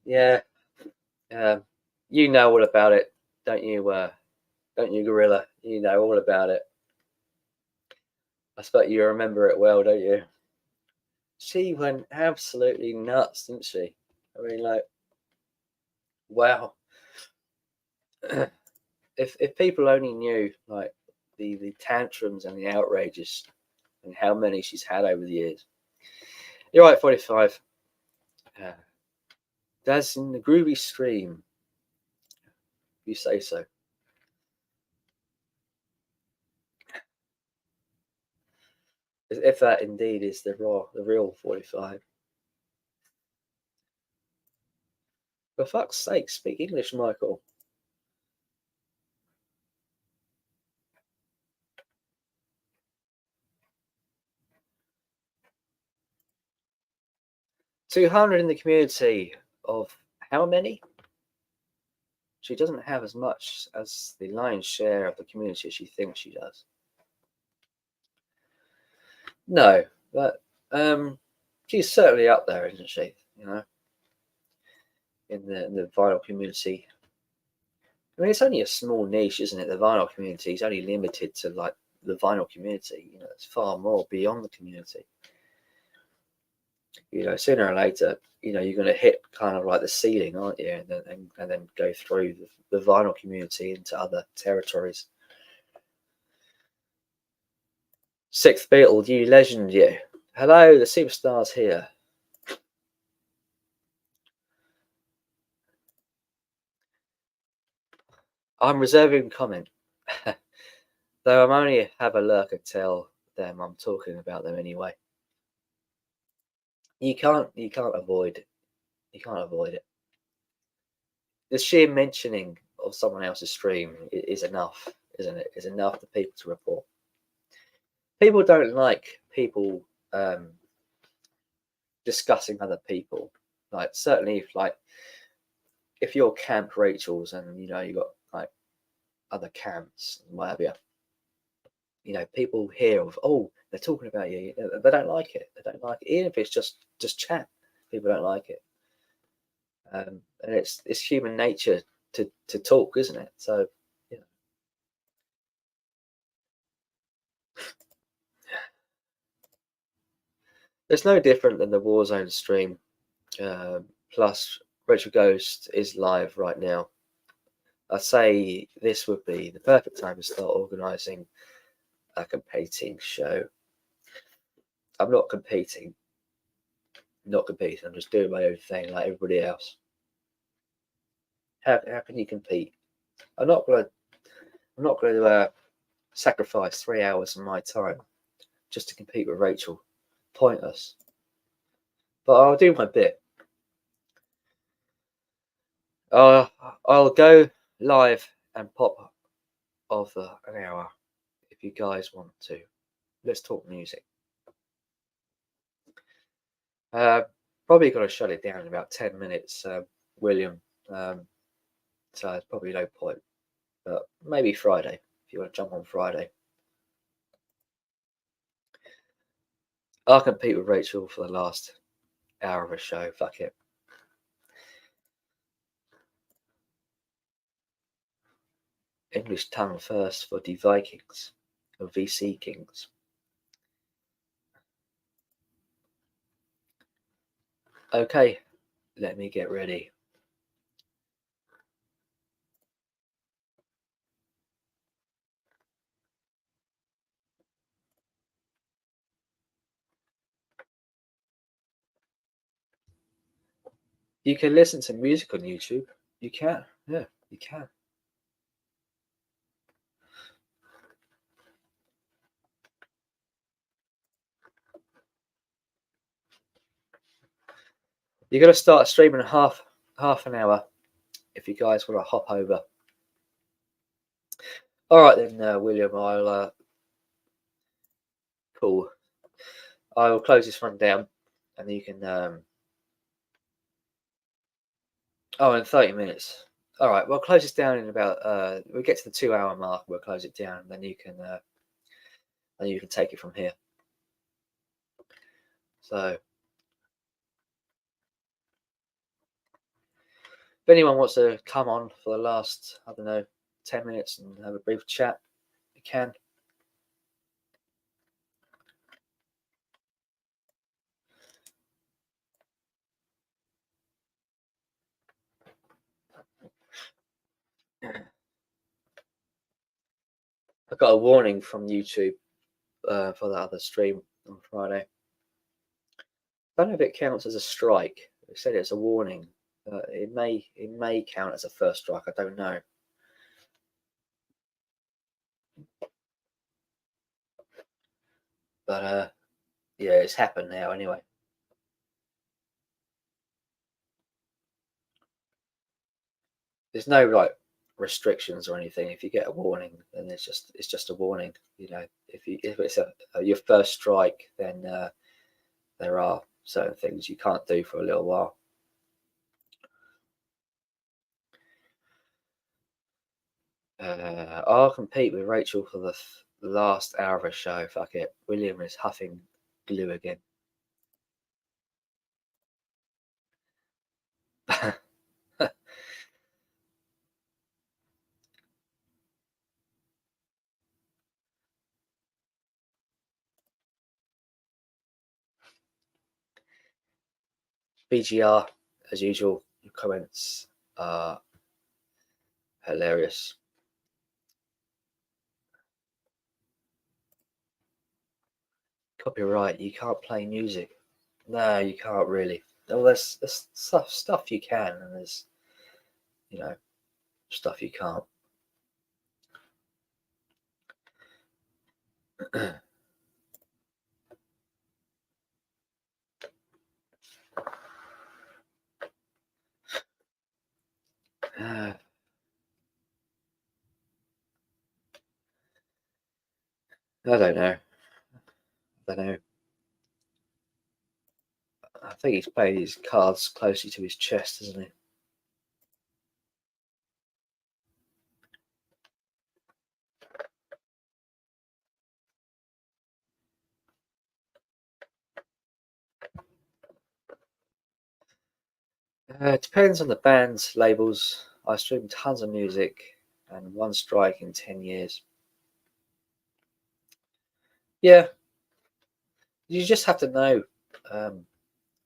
Yeah. You know all about it, don't you? Don't you, Gorilla? You know all about it. I suppose you remember it well, don't you? She went absolutely nuts, didn't she? I mean, like, wow. if people only knew, like, the tantrums and the outrages and how many she's had over the years. You're right, 45. That's in the groovy stream. You say so. If that indeed is the real 45. For fuck's sake, speak English, Michael. $200 in the community of how many? She doesn't have as much as the lion's share of the community as she thinks she does. No, but she's certainly up there, isn't she? You know, in the vinyl community. I mean, it's only a small niche, isn't it? The vinyl community is only limited to, like, the vinyl community. You know, it's far more beyond the community. You know, sooner or later, you know, you're going to hit kind of like the ceiling, aren't you? And then go through the vinyl community into other territories. Sixth Beatle, you legend, you. Hello, the superstar's here. I'm reserving comment. Though I'm only have a lurker tell them I'm talking about them anyway. You can't avoid it. You can't avoid it. The sheer mentioning of someone else's stream is enough, isn't it? Is enough for people to report. People don't like people discussing other people. Like, certainly if you're Camp Rachel's and, you know, you got like other camps and what have you. You know, people hear of, oh, they're talking about you. They don't like it. They don't like it, even if it's just chat. People don't like it, and it's human nature to talk, isn't it? So, you know. It's no different than the Warzone stream. Plus, Rachel Ghost is live right now. I say this would be the perfect time to start organising a competing show. I'm not competing. I'm just doing my own thing like everybody else. How can you compete? I'm not going to sacrifice 3 hours of my time just to compete with Rachel. Pointless. But I'll do my bit. I'll go live and pop off an hour if you guys want to. Let's talk music. Probably got to shut it down in about 10 minutes, William. So it's probably no point. But maybe Friday, if you want to jump on Friday. I'll compete with Rachel for the last hour of a show. Fuck it. English tongue first for the Vikings, or VC Kings. Okay, let me get ready. You can listen to music on YouTube. You can, yeah, you can. You're gonna start streaming half an hour if you guys want to hop over. All right then, William. I'll cool. I will close this one down, and you can. Oh, in 30 minutes. All right. We'll close this down in about. We'll get to the 2 hour mark. We'll close it down, and then you can. Then you can take it from here. So, if anyone wants to come on for the last, I don't know, 10 minutes and have a brief chat, you can. I got a warning from YouTube for that other stream on Friday. I don't know if it counts as a strike. It said it's a warning. It may count as a first strike. I don't know. But yeah, it's happened now anyway. There's no like restrictions or anything. If you get a warning, then it's just a warning. You know, if it's your first strike, then there are certain things you can't do for a little while. I'll compete with Rachel for the last hour of a show. Fuck it. William is huffing glue again. BGR, as usual, your comments are hilarious. Copyright, you can't play music. No, you can't really. Well, there's stuff you can, and there's, you know, stuff you can't. I don't know. I don't know. I think he's playing his cards closely to his chest, isn't he? It depends on the band's labels. I stream tons of music and one strike in 10 years. Yeah, you just have to know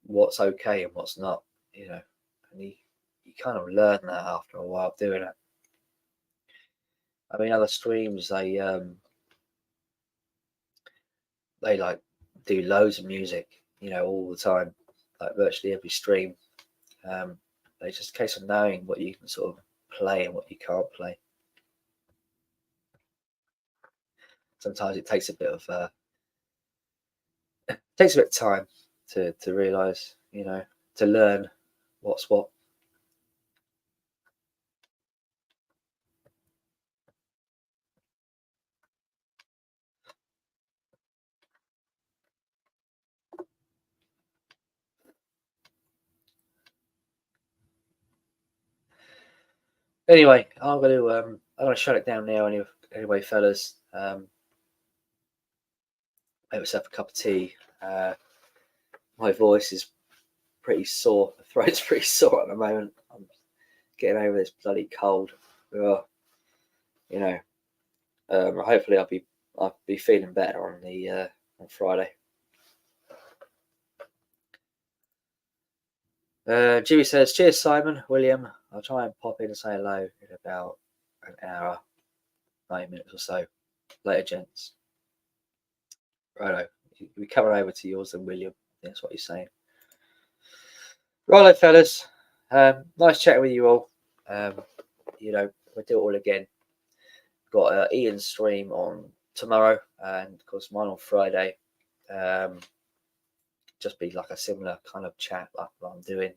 what's okay and what's not, you know, and you kind of learn that after a while doing it. I mean, other streams they like do loads of music, you know, all the time, like virtually every stream. It's just a case of knowing what you can sort of play and what you can't play. Sometimes it takes a bit of time to realize, you know, to learn what's what. Anyway, I'm gonna shut it down now. Anyway, fellas, make myself a cup of tea My voice is pretty sore. The throat's pretty sore at the moment. I'm getting over this bloody cold. You know, hopefully I'll be feeling better on Friday. Jimmy says, cheers, Simon. William, I'll try and pop in and say hello in about an hour, 9 minutes or so. Later, gents. Righto. We're coming over to yours then, William. That's what you're saying. Righto, fellas. Nice chatting with you all. We'll do it all again. Got Ian's stream on tomorrow, and of course mine on Friday. Just be like a similar kind of chat like I'm doing,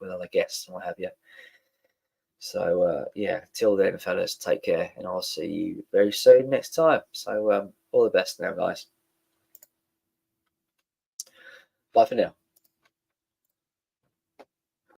with other guests and what have you. So till then, fellas, take care, and I'll see you very soon next time. So all the best now, guys. Bye for now.